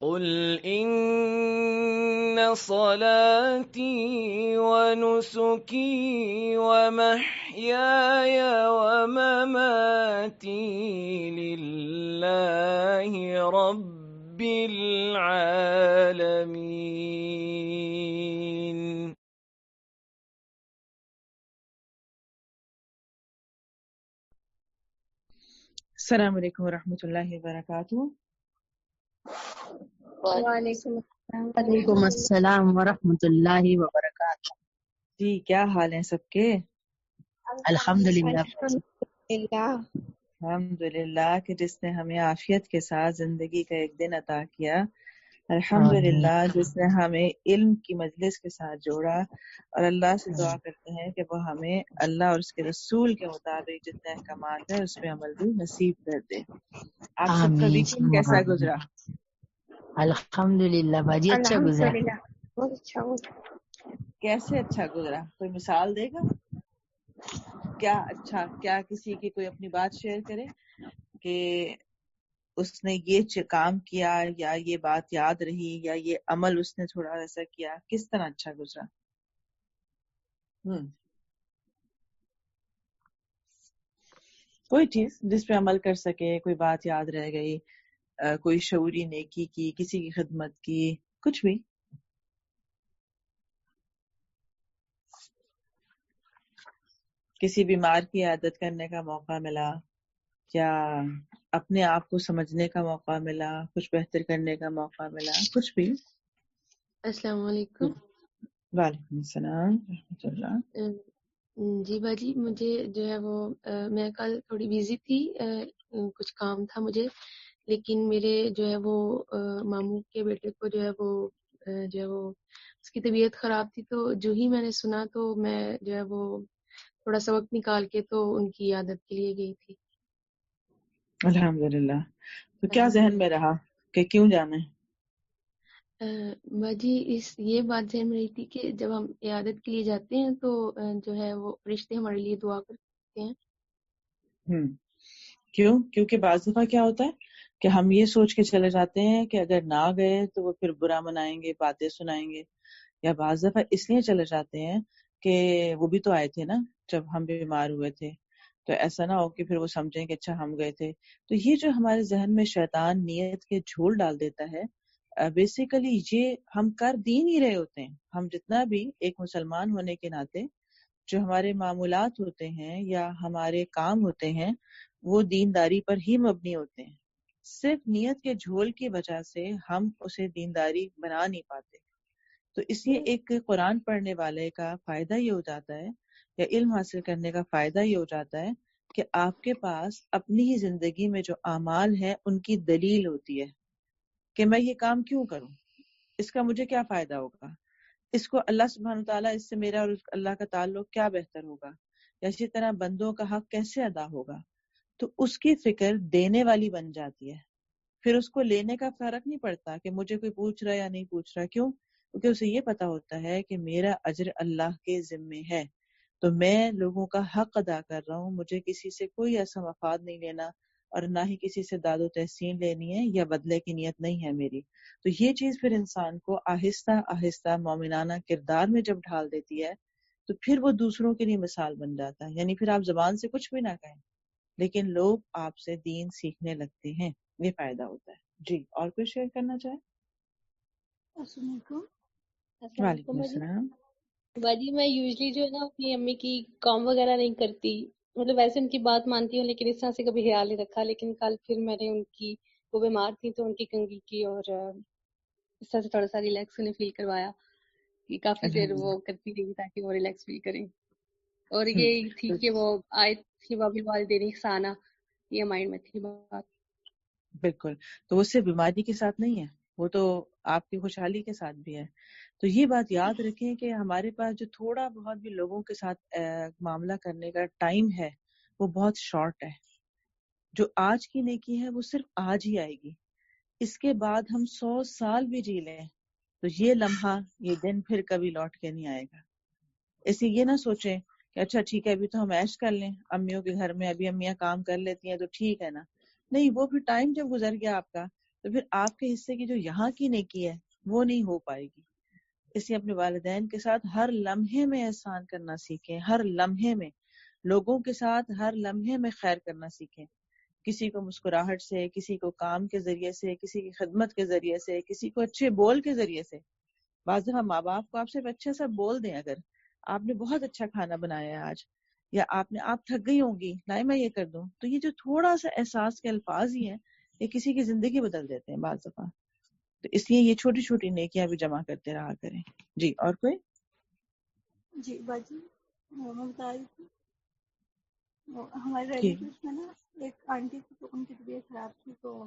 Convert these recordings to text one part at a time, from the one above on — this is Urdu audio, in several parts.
قل إن صلاتي ونسكي ومحياي ومماتي لله رب العالمين. السلام علیکم ورحمۃ اللہ وبرکاتہ. وعلیکم السلام ورحمۃ اللہ وبرکاتہ. جی کیا حال ہیں سب کے؟ الحمدللہ. الحمدللہ کہ جس نے ہمیں عافیت کے ساتھ زندگی کا ایک دن عطا کیا. الحمدللہ جس نے ہمیں علم کی مجلس کے ساتھ جوڑا، اور اللہ سے دعا کرتے ہیں کہ وہ ہمیں اللہ اور اس کے رسول کے مطابق جتنے احکامات ہیں اس پہ عمل بھی نصیب کر دے. آپ سب کا ویکینڈ کیسا گزرا؟ الحمدللہ باجی اچھا گزرا. بہت اچھا ہو. کیسے اچھا گزرا؟ کوئی مثال دے گا؟ کیا اچھا، کیا کسی کی کوئی اپنی بات شیئر کرے کہ اس نے یہ کام کیا یا یہ بات یاد رہی یا یہ عمل اس نے تھوڑا ایسا کیا، کس طرح اچھا گزرا؟ کوئی چیز جس پہ عمل کر سکے، کوئی بات یاد رہ گئی، کوئی شعوری نیکی کی، کسی کی خدمت کی، کچھ بھی. کسی بیمار کی عیادت کرنے کا موقع ملا، یا اپنے آپ کو سمجھنے کا موقع ملا، کچھ بہتر کرنے کا موقع ملا، کچھ بھی. السلام علیکم. وعلیکم السلام ورحمۃ اللہ. جی باجی مجھے جو ہے وہ میں کل تھوڑی بیزی تھی، کچھ کام تھا مجھے، لیکن میرے جو ہے وہ ماموں کے بیٹے کو جو ہے وہ اس کی طبیعت خراب تھی، تو جو ہی میں نے سنا تو میں جو ہے وہ تھوڑا سا وقت نکال کے تو ان کی عیادت کے لیے گئی تھی. الحمدللہ. تو کیا ذہن میں رہا کہ کیوں جانا ہے؟ باجی یہ بات ذہن میں رہی تھی کہ جب ہم عیادت کے لیے جاتے ہیں تو جو ہے وہ فرشتے ہمارے لیے دعا کرتے ہیں. کیونکہ بعض دفعہ کیا ہوتا ہے کہ ہم یہ سوچ کے چلے جاتے ہیں کہ اگر نہ گئے تو وہ پھر برا منائیں گے، باتیں سنائیں گے، یا بعض دفعہ اس لیے چلے جاتے ہیں کہ وہ بھی تو آئے تھے نا جب ہم بیمار ہوئے تھے، تو ایسا نہ ہو کہ پھر وہ سمجھیں کہ اچھا ہم گئے تھے. تو یہ جو ہمارے ذہن میں شیطان نیت کے جھول ڈال دیتا ہے، بیسیکلی یہ ہم کر دی نہیں رہے ہوتے ہیں. ہم جتنا بھی ایک مسلمان ہونے کے ناطے جو ہمارے معمولات ہوتے ہیں یا ہمارے کام ہوتے ہیں وہ دینداری پر ہی مبنی ہوتے ہیں. صرف نیت کے جھول کی وجہ سے ہم اسے دینداری بنا نہیں پاتے. تو اس لیے ایک قرآن پڑھنے والے کا فائدہ یہ ہو جاتا ہے، یا علم حاصل کرنے کا فائدہ یہ ہو جاتا ہے کہ آپ کے پاس اپنی ہی زندگی میں جو اعمال ہیں ان کی دلیل ہوتی ہے کہ میں یہ کام کیوں کروں، اس کا مجھے کیا فائدہ ہوگا، اس کو اللہ سبحانہ تعالیٰ اس سے میرا اور اللہ کا تعلق کیا بہتر ہوگا، یا اسی طرح بندوں کا حق کیسے ادا ہوگا. تو اس کی فکر دینے والی بن جاتی ہے. پھر اس کو لینے کا فرق نہیں پڑتا کہ مجھے کوئی پوچھ رہا یا نہیں پوچھ رہا. کیوں؟ کیونکہ اسے یہ پتا ہوتا ہے کہ میرا اجر اللہ کے ذمے ہے، تو میں لوگوں کا حق ادا کر رہا ہوں، مجھے کسی سے کوئی ایسا مفاد نہیں لینا اور نہ ہی کسی سے داد و تحسین لینی ہے یا بدلے کی نیت نہیں ہے میری. تو یہ چیز پھر انسان کو آہستہ آہستہ مومنانہ کردار میں جب ڈھال دیتی ہے تو پھر وہ دوسروں کے لیے مثال بن جاتا ہے. یعنی پھر آپ زبان سے کچھ بھی نہ کہیں لیکن لوگ آپ سے دین سیکھنے لگتے ہیں، یہ فائدہ ہوتا ہے. جی اور کوئی شیئر کرنا چاہے؟ السلام علیکم. وعلیکم السلام. باجی میں یوزلی جو ہے نا اپنی امی کی کام وغیرہ نہیں کرتی، مطلب ویسے ان کی بات مانتی ہوں لیکن اس طرح سے کبھی خیال نہیں رکھا. لیکن کل پھر میں نے ان کی، وہ بیمار تھی تو ان کی کنگھی کی اور اس طرح سے تھوڑا سا ریلیکس انہیں فیل کروایا کہ کافی دیر وہ کرتی رہی تاکہ وہ ریلیکس فیل کریں. اور یہ تھی کہ وہ آئے تھی وابل والدین احسانہ، یہ مائنڈ میں تھی بات. بالکل. تو وہ صرف بیماری کے ساتھ نہیں ہے، وہ تو آپ کی خوشحالی کے ساتھ بھی ہے. تو یہ بات یاد رکھیں کہ ہمارے پاس جو تھوڑا بہت بھی لوگوں کے ساتھ معاملہ کرنے کا ٹائم ہے وہ بہت شارٹ ہے. جو آج کی نیکی ہے وہ صرف آج ہی آئے گی، اس کے بعد ہم 100 سال بھی جی لیں تو یہ لمحہ، یہ دن پھر کبھی لوٹ کے نہیں آئے گا. اس لیے یہ نہ سوچیں کہ اچھا ٹھیک ہے ابھی تو ہم عیش کر لیں، امیوں کے گھر میں ابھی امیاں کام کر لیتی ہیں تو ٹھیک ہے نا. نہیں، وہ پھر ٹائم جب گزر گیا آپ کا تو پھر آپ کے حصے کی جو یہاں کی نیکی ہے وہ نہیں ہو پائے گی. اس لیے اپنے والدین کے ساتھ ہر لمحے میں احسان کرنا سیکھیں، ہر لمحے میں لوگوں کے ساتھ ہر لمحے میں خیر کرنا سیکھیں. کسی کو مسکراہٹ سے، کسی کو کام کے ذریعے سے، کسی کی خدمت کے ذریعے سے، کسی کو اچھے بول کے ذریعے سے. بعض دفعہ ماں باپ کو آپ صرف اچھا سا بول دیں، اگر آپ نے بہت اچھا کھانا بنایا ہے آج، یا آپ تھک گئی ہوں گی، لائے میں یہ کر دوں، تو یہ جو تھوڑا سا احساس کے الفاظ ہی ہیں یہ کسی کی زندگی بدل دیتے ہیں بعض دفعہ. تو اس لیے یہ چھوٹی چھوٹی نیکیاں بھی جمع کرتے رہا کریں. جی اور کوئی؟ جی باجی میں بتا رہی تھی ہمارے جی ریلیٹیوز میں نا ایک آنٹی تھی تو ان کی طبیعت خراب تھی، تو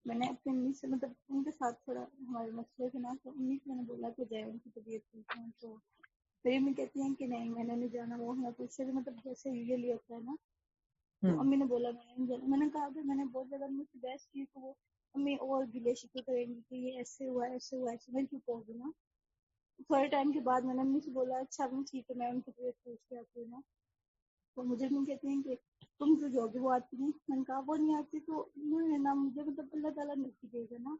میں نے اپنی امی سے مطلب ان کے ساتھ تھوڑا ہمارے مسئلے تھے نا، تو امی سے میں نے بولا کہ جائے ان کی طبیعت ٹھیک ہے. تو میری امی کہتی ہیں کہ نہیں میں نے نہیں جانا، وہ ہمیں پوچھے بھی مطلب جیسے یوزلی ہوتا ہے نا. تو امی نے بولا میں نہیں جانا. میں نے کہا کہ میں نے بہت زیادہ امی سے بحث کی تو وہ امی اور گلے شکوے کریں گی کہ یہ ایسے ہوا ایسے ہوا ایسے. میں چپ ہو گئی نا. تھوڑے ٹائم کے بعد میں نے امی سے بولا اچھا امی ٹھیک ہے میں ان کی طبیعت پوچھ کے آتی ہوں نا. تو مجھے امی کہتی ہیں کہ تم جو جاؤگے وہ آتی نہیں. میں نے کہا وہ نہیں آتی تو نا مجھے مطلب اللہ تعالیٰ نہیں دے گا نا،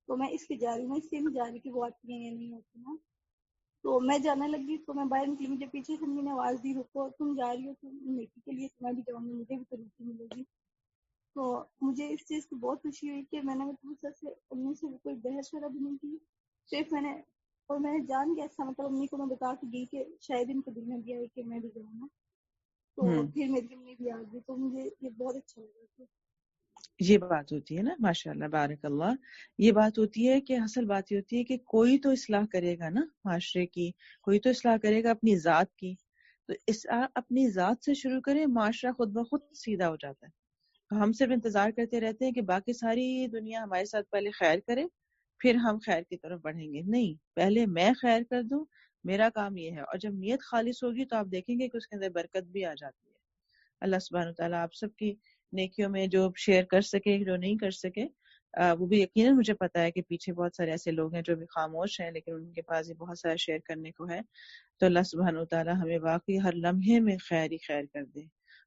تو میں اس کی جا رہی ہوں، میں اس لیے نہیں جا رہی کہ وہ آتی ہیں یا نہیں آتی نا. تو میں جانے لگی تو میں باہر نکلی، مجھے پیچھے سے امی نے آواز دی رکو تم جا رہی ہو تو نیکی کے لیے میں بھی جاؤں گی، مجھے بھی تو نیکی ملے گی. تو مجھے اس چیز کی بہت خوشی ہوئی کہ میں نے مطلب سے امی سے کوئی بحث وغیرہ بھی نہیں کی. صرف میں نے جان کے ایسا مطلب امی کو میں بتا کے گئی کہ شاید ان کو دل میں دیا ہے کہ میں بھی جاؤں نا. تو پھر میری امی بھی آ گئی تو مجھے یہ بہت اچھا لگا. یہ بات ہوتی ہے نا، ماشاء اللہ بارک اللہ. یہ بات ہوتی ہے کہ اصل بات یہ ہوتی ہے کہ کوئی تو اصلاح کرے گا نا معاشرے کی، کوئی تو اصلاح کرے گا اپنی ذات کی. تو اپنی ذات سے شروع کریں، معاشرہ خود بخود سیدھا ہو جاتا ہے. تو ہم صرف انتظار کرتے رہتے ہیں کہ باقی ساری دنیا ہمارے ساتھ پہلے خیر کرے پھر ہم خیر کی طرف بڑھیں گے. نہیں، پہلے میں خیر کر دوں، میرا کام یہ ہے. اور جب نیت خالص ہوگی تو آپ دیکھیں گے کہ اس کے اندر برکت بھی آ جاتی ہے. اللہ سبحانہ وتعالیٰ آپ سب کی نیکیوں میں جو شیئر کر سکے جو نہیں کر سکے وہ بھی یقیناً مجھے پتا ہے کہ پیچھے بہت سارے ایسے لوگ ہیں جو بھی خاموش ہیں لیکن ان کے پاس بھی بہت سارا شیئر کرنے کو ہے. تو اللہ سبحانہ وتعالیٰ ہمیں واقعی ہر لمحے میں خیر ہی خیر کر دے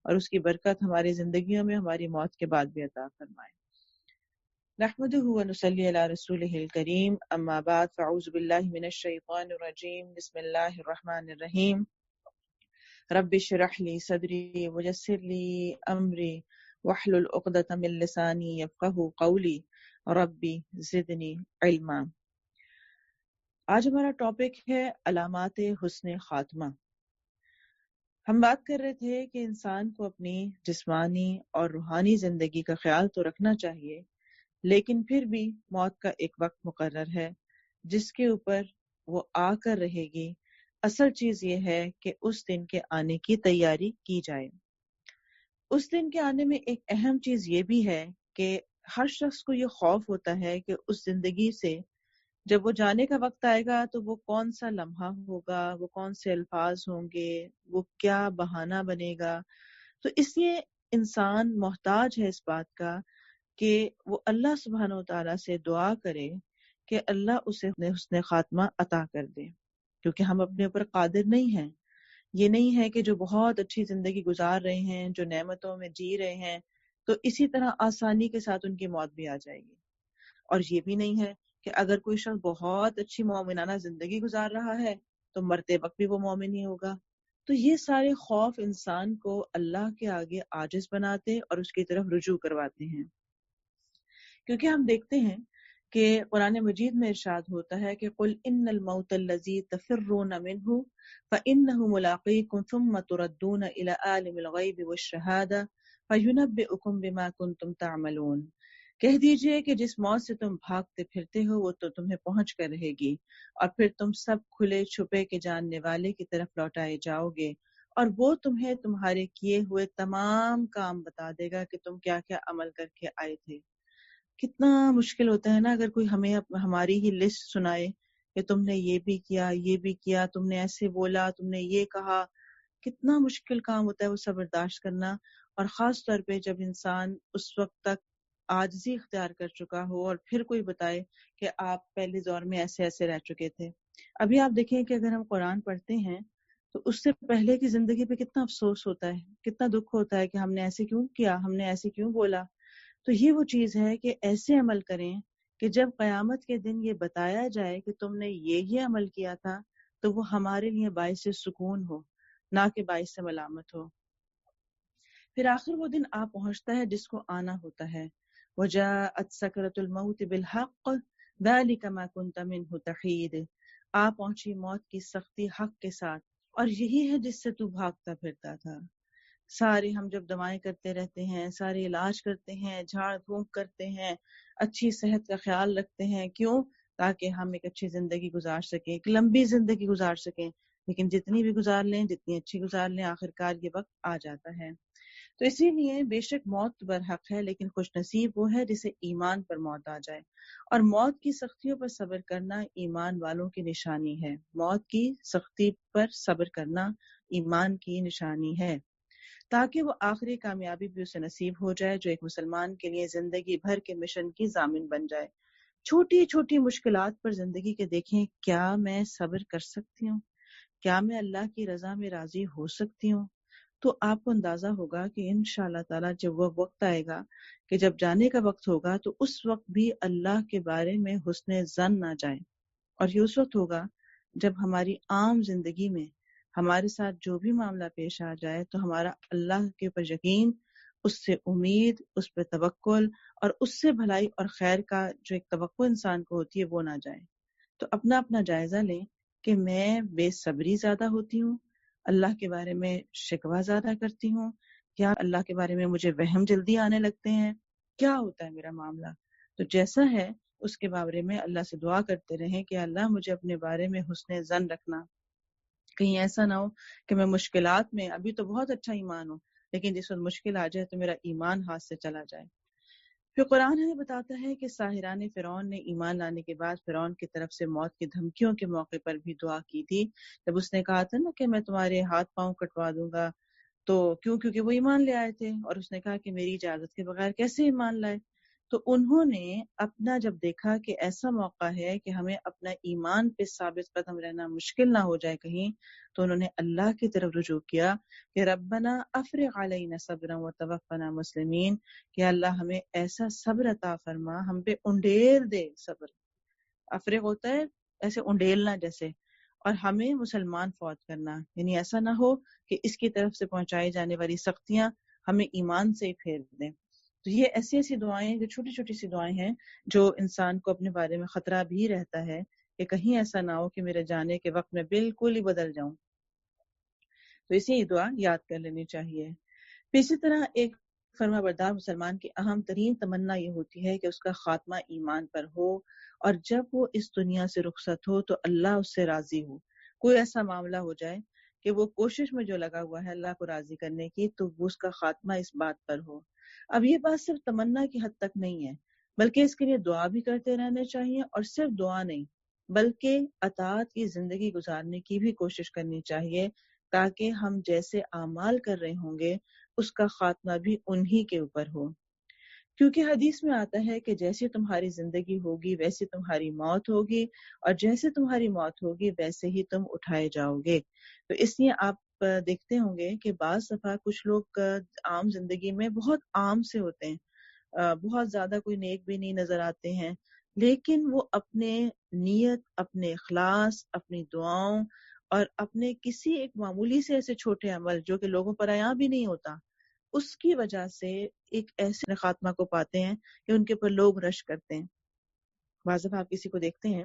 اور اس کی برکت ہماری زندگیوں میں ہماری موت کے بعد بھی عطا فرمائے. نحمده ونصلي على رسوله الكريم اما بعد فاعوذ بالله من الشيطان الرجيم بسم الله الرحمن الرحيم رب اشرح لي صدري ويسر لي امري واحلل عقدة من لساني يفقهوا قولي ربي زدني علما. آج ہمارا ٹاپک ہے علامات حسن خاتمہ. ہم بات کر رہے تھے کہ انسان کو اپنی جسمانی اور روحانی زندگی کا خیال تو رکھنا چاہیے، لیکن پھر بھی موت کا ایک وقت مقرر ہے جس کے اوپر وہ آ کر رہے گی. اصل چیز یہ ہے کہ اس دن کے آنے کی تیاری کی جائے. اس دن کے آنے میں ایک اہم چیز یہ بھی ہے کہ ہر شخص کو یہ خوف ہوتا ہے کہ اس زندگی سے جب وہ جانے کا وقت آئے گا تو وہ کون سا لمحہ ہوگا، وہ کون سے الفاظ ہوں گے، وہ کیا بہانہ بنے گا. تو اس لیے انسان محتاج ہے اس بات کا کہ وہ اللہ سبحانہ و تعالیٰ سے دعا کرے کہ اللہ اسے حسن خاتمہ عطا کر دے، کیونکہ ہم اپنے اوپر قادر نہیں ہیں. یہ نہیں ہے کہ جو بہت اچھی زندگی گزار رہے ہیں، جو نعمتوں میں جی رہے ہیں، تو اسی طرح آسانی کے ساتھ ان کی موت بھی آ جائے گی. اور یہ بھی نہیں ہے کہ اگر کوئی شخص بہت اچھی مومنانہ زندگی گزار رہا ہے تو مرتے وقت بھی وہ مومن ہی ہوگا. تو یہ سارے خوف انسان کو اللہ کے آگے عاجز بناتے اور اس کی طرف رجوع کرواتے ہیں. کیونکہ ہم دیکھتے ہیں کہ قرآن مجید میں ارشاد ہوتا ہے کہ قل ان الموت الذی تفرون منہ فانہ ملاقیکم ثم تردون الی عالم الغیب والشہادہ فینبئکم بما کنتم تعملون. کہہ دیجئے کہ جس موت سے تم بھاگتے پھرتے ہو وہ تو تمہیں پہنچ کر رہے گی اور پھر تم سب کھلے چھپے کے جاننے والے کی طرف لوٹائے جاؤ گے اور وہ تمہیں تمہارے کیے ہوئے تمام کام بتا دے گا کہ تم کیا کیا عمل کر کے آئے تھے. کتنا مشکل ہوتا ہے نا اگر کوئی ہمیں ہماری ہی لسٹ سنائے کہ تم نے یہ بھی کیا، تم نے ایسے بولا، تم نے یہ کہا. کتنا مشکل کام ہوتا ہے وہ سب برداشت کرنا، اور خاص طور پہ جب انسان اس وقت تک عاجزی اختیار کر چکا ہو اور پھر کوئی بتائے کہ آپ پہلے دور میں ایسے ایسے رہ چکے تھے. ابھی آپ دیکھیں کہ اگر ہم قرآن پڑھتے ہیں تو اس سے پہلے کی زندگی پہ کتنا افسوس ہوتا ہے، کتنا دکھ ہوتا ہے کہ ہم نے ایسے کیوں کیا، ہم نے ایسے کیوں بولا. تو یہ وہ چیز ہے کہ ایسے عمل کریں کہ جب قیامت کے دن یہ بتایا جائے کہ تم نے یہ عمل کیا تھا تو وہ ہمارے لیے باعث سکون ہو، نہ کہ باعث ملامت ہو۔ پھر آخر وہ دن آ پہنچتا ہے جس کو آنا ہوتا ہے، وجاءت سکرۃ الموت بالحق ذلک ما کنت منہ تحید، آ پہنچی موت کی سختی حق کے ساتھ، اور یہی ہے جس سے تو بھاگتا پھرتا تھا۔ سارے ہم جب دوائیں کرتے رہتے ہیں، سارے علاج کرتے ہیں، جھاڑ پھونک کرتے ہیں، اچھی صحت کا خیال رکھتے ہیں، کیوں؟ تاکہ ہم ایک اچھی زندگی گزار سکیں، ایک لمبی زندگی گزار سکیں، لیکن جتنی بھی گزار لیں، جتنی اچھی گزار لیں، آخرکار یہ وقت آ جاتا ہے۔ تو اسی لیے بے شک موت برحق ہے، لیکن خوش نصیب وہ ہے جسے ایمان پر موت آ جائے، اور موت کی سختیوں پر صبر کرنا ایمان والوں کی نشانی ہے۔ موت کی سختی پر صبر کرنا ایمان کی نشانی ہے، تاکہ وہ آخری کامیابی بھی اسے نصیب ہو جائے، جو ایک مسلمان کے لیے زندگی بھر کے مشن کی ضامن بن جائے۔ چھوٹی چھوٹی مشکلات پر زندگی کے دیکھیں، کیا میں صبر کر سکتی ہوں؟ کیا میں اللہ کی رضا میں راضی ہو سکتی ہوں؟ تو آپ کو اندازہ ہوگا کہ انشاءاللہ تعالیٰ جب وہ وقت آئے گا کہ جب جانے کا وقت ہوگا تو اس وقت بھی اللہ کے بارے میں حسن ظن نہ جائے، اور یہ اس وقت ہوگا جب ہماری عام زندگی میں ہمارے ساتھ جو بھی معاملہ پیش آ جائے تو ہمارا اللہ کے اوپر یقین، اس سے امید، اس پہ توکل، اور اس سے بھلائی اور خیر کا جو ایک توقع انسان کو ہوتی ہے وہ نہ جائے۔ تو اپنا اپنا جائزہ لیں کہ میں بے صبری زیادہ ہوتی ہوں، اللہ کے بارے میں شکوہ زیادہ کرتی ہوں، یا اللہ کے بارے میں مجھے وہم جلدی آنے لگتے ہیں، کیا ہوتا ہے میرا معاملہ؟ تو جیسا ہے اس کے بارے میں اللہ سے دعا کرتے رہیں کہ اللہ مجھے اپنے بارے میں حسن ظن رکھنا، کہیں ایسا نہ ہو کہ میں مشکلات میں ابھی تو بہت اچھا ایمان ہوں، لیکن جس وقت مشکل آ جائے تو میرا ایمان ہاتھ سے چلا جائے۔ پھر قرآن ہمیں بتاتا ہے کہ ساحران فرعون نے ایمان لانے کے بعد فرعون کی طرف سے موت کی دھمکیوں کے موقع پر بھی دعا کی تھی، جب اس نے کہا تھا نا کہ میں تمہارے ہاتھ پاؤں کٹوا دوں گا، تو کیونکہ وہ ایمان لے آئے تھے، اور اس نے کہا کہ میری اجازت کے بغیر کیسے ایمان لائے؟ تو انہوں نے اپنا جب دیکھا کہ ایسا موقع ہے کہ ہمیں اپنا ایمان پہ ثابت قدم رہنا مشکل نہ ہو جائے کہیں، تو انہوں نے اللہ کی طرف رجوع کیا کہ ربنا افرغ علینا صبرا وتوفنا مسلمین، کہ اللہ ہمیں ایسا صبر عطا فرما، ہم پہ انڈیل دے صبر، افرغ ہوتا ہے ایسے انڈیلنا جیسے، اور ہمیں مسلمان فوت کرنا، یعنی ایسا نہ ہو کہ اس کی طرف سے پہنچائی جانے والی سختیاں ہمیں ایمان سے ہی پھیر دیں۔ تو یہ ایسی ایسی دعائیں، جو چھوٹی چھوٹی سی دعائیں ہیں، جو انسان کو اپنے بارے میں خطرہ بھی رہتا ہے کہ کہیں ایسا نہ ہو کہ میرے جانے کے وقت میں بالکل ہی بدل جاؤں، تو اسی دعا یاد کر لینی چاہیے۔ پھر اسی طرح ایک فرما بردار مسلمان کی اہم ترین تمنا یہ ہوتی ہے کہ اس کا خاتمہ ایمان پر ہو، اور جب وہ اس دنیا سے رخصت ہو تو اللہ اس سے راضی ہو۔ کوئی ایسا معاملہ ہو جائے کہ وہ کوشش میں جو لگا ہوا ہے اللہ کو راضی کرنے کی، تو وہ اس کا خاتمہ اس بات پر ہو۔ اب یہ بات صرف تمنا کی حد تک نہیں ہے، بلکہ اس کے لیے دعا بھی کرتے رہنے چاہیے، اور صرف دعا نہیں بلکہ اطاعت کی زندگی گزارنے کی بھی کوشش کرنی چاہیے، تاکہ ہم جیسے اعمال کر رہے ہوں گے اس کا خاتمہ بھی انہی کے اوپر ہو۔ کیونکہ حدیث میں آتا ہے کہ جیسے تمہاری زندگی ہوگی ویسے تمہاری موت ہوگی، اور جیسے تمہاری موت ہوگی ویسے ہی تم اٹھائے جاؤ گے۔ تو اس لیے آپ دیکھتے ہوں گے کہ بعض دفعہ کچھ لوگ عام زندگی میں بہت عام سے ہوتے ہیں، بہت زیادہ کوئی نیک بھی نہیں نظر آتے ہیں، لیکن وہ اپنے نیت، اپنے اخلاص، اپنی دعاؤں، اور اپنے کسی ایک معمولی سے ایسے چھوٹے عمل جو کہ لوگوں پر عیاں بھی نہیں ہوتا، اس کی وجہ سے ایک ایسے خاتمہ کو پاتے ہیں کہ ان کے پر لوگ رش کرتے ہیں۔ بعض دفعہ آپ کسی کو دیکھتے ہیں،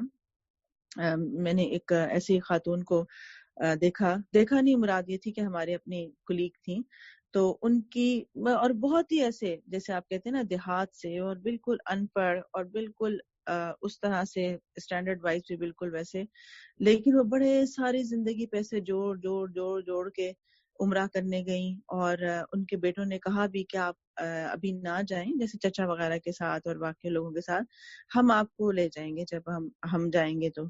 میں نے ایک ایسی خاتون کو دیکھا نہیں، مراد یہ تھی کہ ہمارے اپنی کلیگ تھیں، تو ان کی، اور بہت ہی ایسے جیسے آپ کہتے ہیں نا دیہات سے، اور بالکل ان پڑھ، اور بالکل اس طرح سے اسٹینڈرڈ وائز بھی بالکل ویسے، لیکن وہ بڑے ساری زندگی پیسے جوڑ کے عمرہ کرنے گئیں، اور ان کے بیٹوں نے کہا بھی کہ آپ ابھی نہ جائیں، جیسے چچا وغیرہ کے ساتھ اور باقی لوگوں کے ساتھ، ہم آپ کو لے جائیں گے جب ہم جائیں گے۔ تو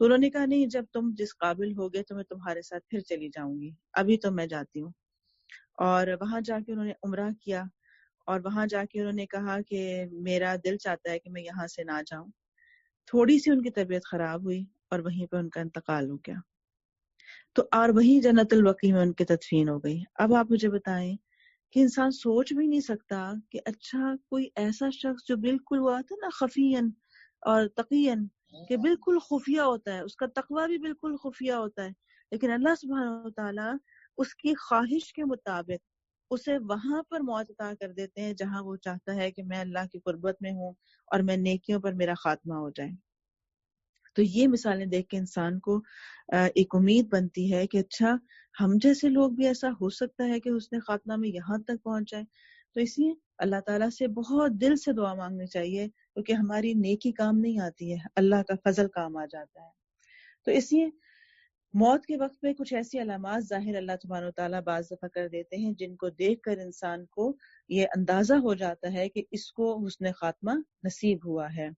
انہوں نے کہا نہیں، جب تم جس قابل ہوگے تو میں تمہارے ساتھ پھر چلی جاؤں گی، ابھی تو میں جاتی ہوں۔ اور وہاں جا کے انہوں نے عمرہ کیا، اور وہاں جا کے انہوں نے کہا کہ میرا دل چاہتا ہے کہ میں یہاں سے نہ جاؤں۔ تھوڑی سی ان کی طبیعت خراب ہوئی اور وہیں پہ ان کا انتقال ہو گیا، تو اور وہیں جنت البقیع میں ان کی تدفین ہو گئی۔ اب آپ مجھے بتائیں کہ انسان سوچ بھی نہیں سکتا کہ اچھا کوئی ایسا شخص جو بالکل وہ آتا ہے نا خفین اور تقین، کہ بالکل خفیہ ہوتا ہے، اس کا تقوی بھی بالکل خفیہ ہوتا ہے، لیکن اللہ سبحانہ و تعالیٰ اس کی خواہش کے مطابق اسے وہاں پر موت عطا کر دیتے ہیں جہاں وہ چاہتا ہے کہ میں اللہ کی قربت میں ہوں اور میں نیکیوں پر میرا خاتمہ ہو جائے۔ تو یہ مثالیں دیکھ کے انسان کو ایک امید بنتی ہے کہ اچھا ہم جیسے لوگ بھی ایسا ہو سکتا ہے کہ حسن خاتمہ میں یہاں تک پہنچ جائے۔ تو اس لیے اللہ تعالیٰ سے بہت دل سے دعا مانگنی چاہیے، کیونکہ ہماری نیکی کام نہیں آتی ہے، اللہ کا فضل کام آ جاتا ہے۔ تو اس لیے موت کے وقت پہ کچھ ایسی علامات ظاہر اللہ سبحانہ و تعالیٰ بعض دفعہ کر دیتے ہیں جن کو دیکھ کر انسان کو یہ اندازہ ہو جاتا ہے کہ اس کو حسن خاتمہ نصیب ہوا ہے۔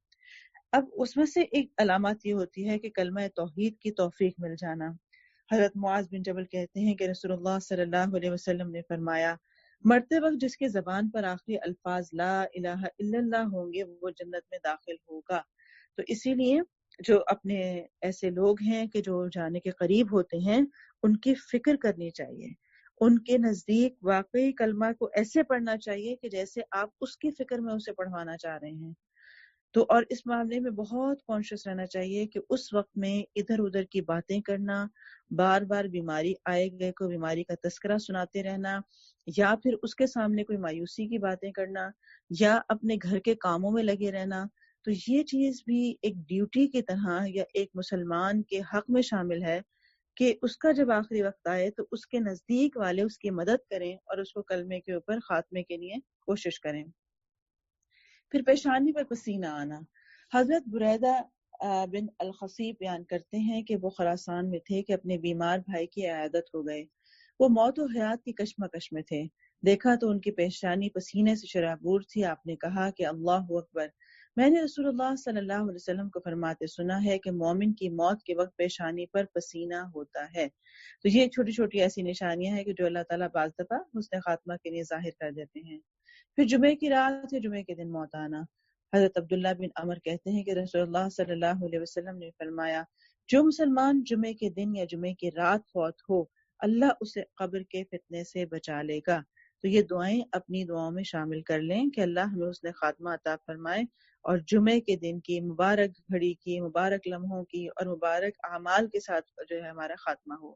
اب اس میں سے ایک علامت یہ ہوتی ہے کہ کلمہ توحید کی توفیق مل جانا۔ حضرت معاذ بن جبل کہتے ہیں کہ رسول اللہ صلی اللہ علیہ وسلم نے فرمایا، مرتے وقت جس کے زبان پر آخری الفاظ لا الہ الا اللہ ہوں گے وہ جنت میں داخل ہوگا۔ تو اسی لیے جو اپنے ایسے لوگ ہیں کہ جو جانے کے قریب ہوتے ہیں ان کی فکر کرنی چاہیے، ان کے نزدیک واقعی کلمہ کو ایسے پڑھنا چاہیے کہ جیسے آپ اس کی فکر میں اسے پڑھوانا چاہ رہے ہیں۔ تو اور اس معاملے میں بہت کانشیس رہنا چاہیے کہ اس وقت میں ادھر ادھر کی باتیں کرنا، بار بار بیماری آئے گئے کو بیماری کا تذکرہ سناتے رہنا، یا پھر اس کے سامنے کوئی مایوسی کی باتیں کرنا، یا اپنے گھر کے کاموں میں لگے رہنا، تو یہ چیز بھی ایک ڈیوٹی کی طرح یا ایک مسلمان کے حق میں شامل ہے کہ اس کا جب آخری وقت آئے تو اس کے نزدیک والے اس کی مدد کریں اور اس کو کلمے کے اوپر خاتمے کے لیے کوشش کریں۔ پھر پیشانی پر پسینہ آنا۔ حضرت بریدہ بن الخصیب بیان کرتے ہیں کہ وہ خراسان میں تھے کہ اپنے بیمار بھائی کی عیادت ہو گئے۔ وہ موت و حیات کی کشمکش میں تھے، دیکھا تو ان کی پیشانی پسینے سے شرابور تھی۔ آپ نے کہا کہ اللہ اکبر، میں نے رسول اللہ صلی اللہ علیہ وسلم کو فرماتے سنا ہے کہ مومن کی موت کے وقت پیشانی پر پسینہ ہوتا ہے۔ تو یہ چھوٹی چھوٹی ایسی نشانیاں ہیں کہ جو اللہ تعالیٰ بعض دفعہ حسن خاتمہ کے لیے ظاہر کر دیتے ہیں۔ پھر جمعے کی رات یا جمعے کے دن موت آنا۔ حضرت عبداللہ بن عمر کہتے ہیں کہ رسول اللہ صلی اللہ علیہ وسلم نے فرمایا، جو مسلمان جمعے کے دن یا جمعے کی رات فوت ہو اللہ اسے قبر کے فتنے سے بچا لے گا۔ تو یہ دعائیں اپنی دعاؤں میں شامل کر لیں کہ اللہ ہمیں حسن خاتمہ عطا فرمائے اور جمعے کے دن کی مبارک گھڑی کی، مبارک لمحوں کی اور مبارک اعمال کے ساتھ جو ہے ہمارا خاتمہ ہو۔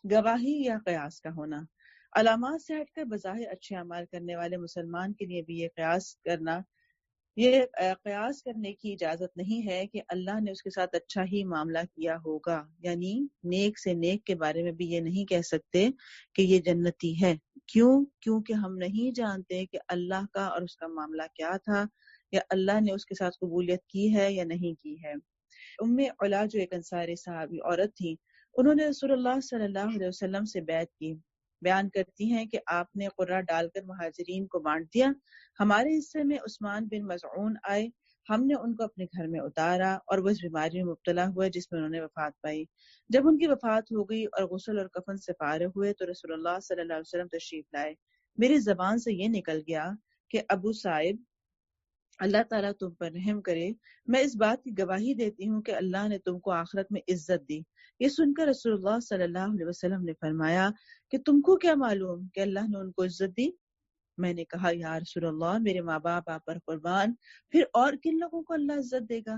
گواہی یا قیاس کا ہونا۔ علامات سے ہٹ کر بظاہر اچھے اعمال کرنے والے مسلمان کے لیے بھی یہ قیاس کرنے کی اجازت نہیں ہے کہ اللہ نے اس کے ساتھ اچھا ہی معاملہ کیا ہوگا، یعنی نیک سے نیک کے بارے میں بھی یہ نہیں کہہ سکتے کہ یہ جنتی ہے۔ کیونکہ ہم نہیں جانتے کہ اللہ کا اور اس کا معاملہ کیا تھا، یا اللہ نے اس کے ساتھ قبولیت کی ہے یا نہیں کی ہے۔ ام علا جو ایک انصاری صحابی عورت تھی، انہوں نے رسول اللہ صلی اللہ علیہ وسلم سے بیعت کی۔ بیان کرتی ہیں کہ آپ نے قرہ ڈال کر مہاجرین کو بانٹ دیا۔ ہمارے حصے میں عثمان بن مظعون آئے، ہم نے ان کو اپنے گھر میں اتارا اور وہ اس بیماری میں مبتلا ہوئے جس میں انہوں نے وفات پائی۔ جب ان کی وفات ہو گئی اور غسل اور کفن سے فارغ ہوئے تو رسول اللہ صلی اللہ علیہ وسلم تشریف لائے۔ میری زبان سے یہ نکل گیا کہ ابو صاحب، اللہ تعالیٰ تم پر رحم کرے، میں اس بات کی گواہی دیتی ہوں کہ اللہ نے تم کو آخرت میں عزت دی۔ یہ سن کر رسول اللہ صلی اللہ علیہ وسلم نے فرمایا کہ تم کو کیا معلوم کہ اللہ نے ان کو عزت دی؟ میں نے کہا یا رسول اللہ، میرے ماں باپ آپ پر قربان، پھر اور کن لوگوں کو اللہ عزت دے گا؟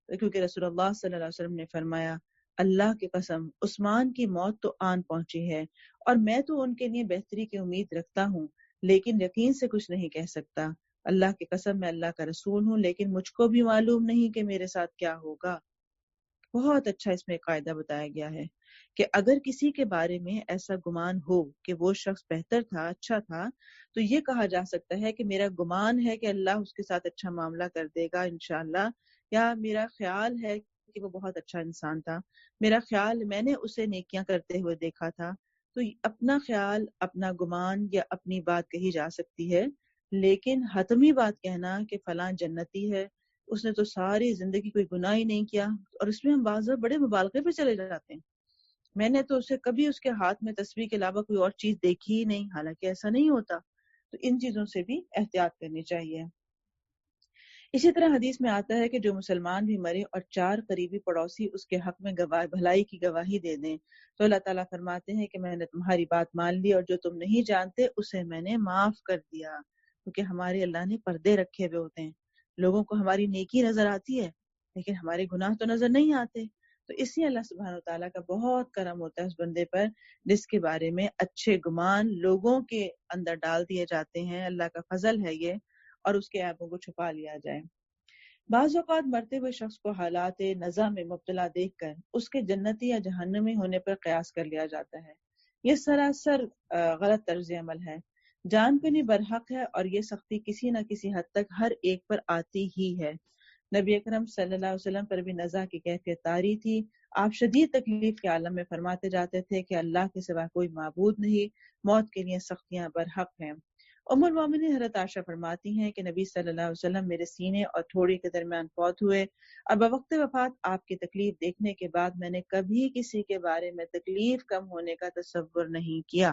کیونکہ رسول اللہ صلی اللہ علیہ وسلم نے فرمایا، اللہ کی قسم عثمان کی موت تو آن پہنچی ہے اور میں تو ان کے لیے بہتری کی امید رکھتا ہوں، لیکن یقین سے کچھ نہیں کہہ سکتا۔ اللہ کی قسم میں اللہ کا رسول ہوں، لیکن مجھ کو بھی معلوم نہیں کہ میرے ساتھ کیا ہوگا۔ بہت اچھا اس میں قاعدہ بتایا گیا ہے کہ اگر کسی کے بارے میں ایسا گمان ہو کہ وہ شخص بہتر تھا، اچھا تھا، تو یہ کہا جا سکتا ہے کہ میرا گمان ہے کہ اللہ اس کے ساتھ اچھا معاملہ کر دے گا انشاءاللہ، یا میرا خیال ہے کہ وہ بہت اچھا انسان تھا، میرا خیال میں نے اسے نیکیاں کرتے ہوئے دیکھا تھا۔ تو اپنا خیال، اپنا گمان یا اپنی بات کہی جا سکتی ہے، لیکن حتمی بات کہنا کہ فلاں جنتی ہے، اس نے تو ساری زندگی کوئی گناہ ہی نہیں کیا، اور اس میں ہم بعض بڑے مبالغے پہ چلے جاتے ہیں، میں نے تو اسے کبھی اس کے ہاتھ میں تسبیح کے علاوہ کوئی اور چیز دیکھی ہی نہیں، حالانکہ ایسا نہیں ہوتا۔ تو ان چیزوں سے بھی احتیاط کرنی چاہیے۔ اسی طرح حدیث میں آتا ہے کہ جو مسلمان بھی مرے اور 4 قریبی پڑوسی اس کے حق میں بھلائی کی گواہی دے دیں تو اللہ تعالیٰ فرماتے ہیں کہ میں نے تمہاری بات مان لی اور جو تم نہیں جانتے اسے میں نے معاف کر دیا، کیونکہ ہمارے اللہ نے پردے رکھے ہوئے ہوتے ہیں. لوگوں کو ہماری نیکی نظر آتی ہے لیکن ہمارے گناہ تو نظر نہیں آتے. تو اس لیے اللہ سبحانہ وتعالیٰ کا بہت کرم ہوتا ہے اس بندے پر جس کے بارے میں اچھے گمان لوگوں کے اندر ڈال دیے جاتے ہیں. اللہ کا فضل ہے یہ، اور اس کے عیبوں کو چھپا لیا جائے. بعض اوقات مرتے ہوئے شخص کو حالات نزع میں مبتلا دیکھ کر اس کے جنتی یا جہنمی ہونے پر قیاس کر لیا جاتا ہے. یہ سراسر غلط طرز عمل ہے. جان کنی برحق ہے اور یہ سختی کسی نہ کسی حد تک ہر ایک پر آتی ہی ہے. نبی اکرم صلی اللہ علیہ وسلم پر بھی نزع کی کیفیت طاری تھی. آپ شدید تکلیف کے عالم میں فرماتے جاتے تھے کہ اللہ کے سوا کوئی معبود نہیں، موت کے لیے سختیاں برحق ہیں. ام المومنین حضرت عائشہ فرماتی ہیں کہ نبی صلی اللہ علیہ وسلم میرے سینے اور تھوڑی کے درمیان فوت ہوئے، اور بوقت وفات آپ کی تکلیف دیکھنے کے بعد میں نے کبھی کسی کے بارے میں تکلیف کم ہونے کا تصور نہیں کیا،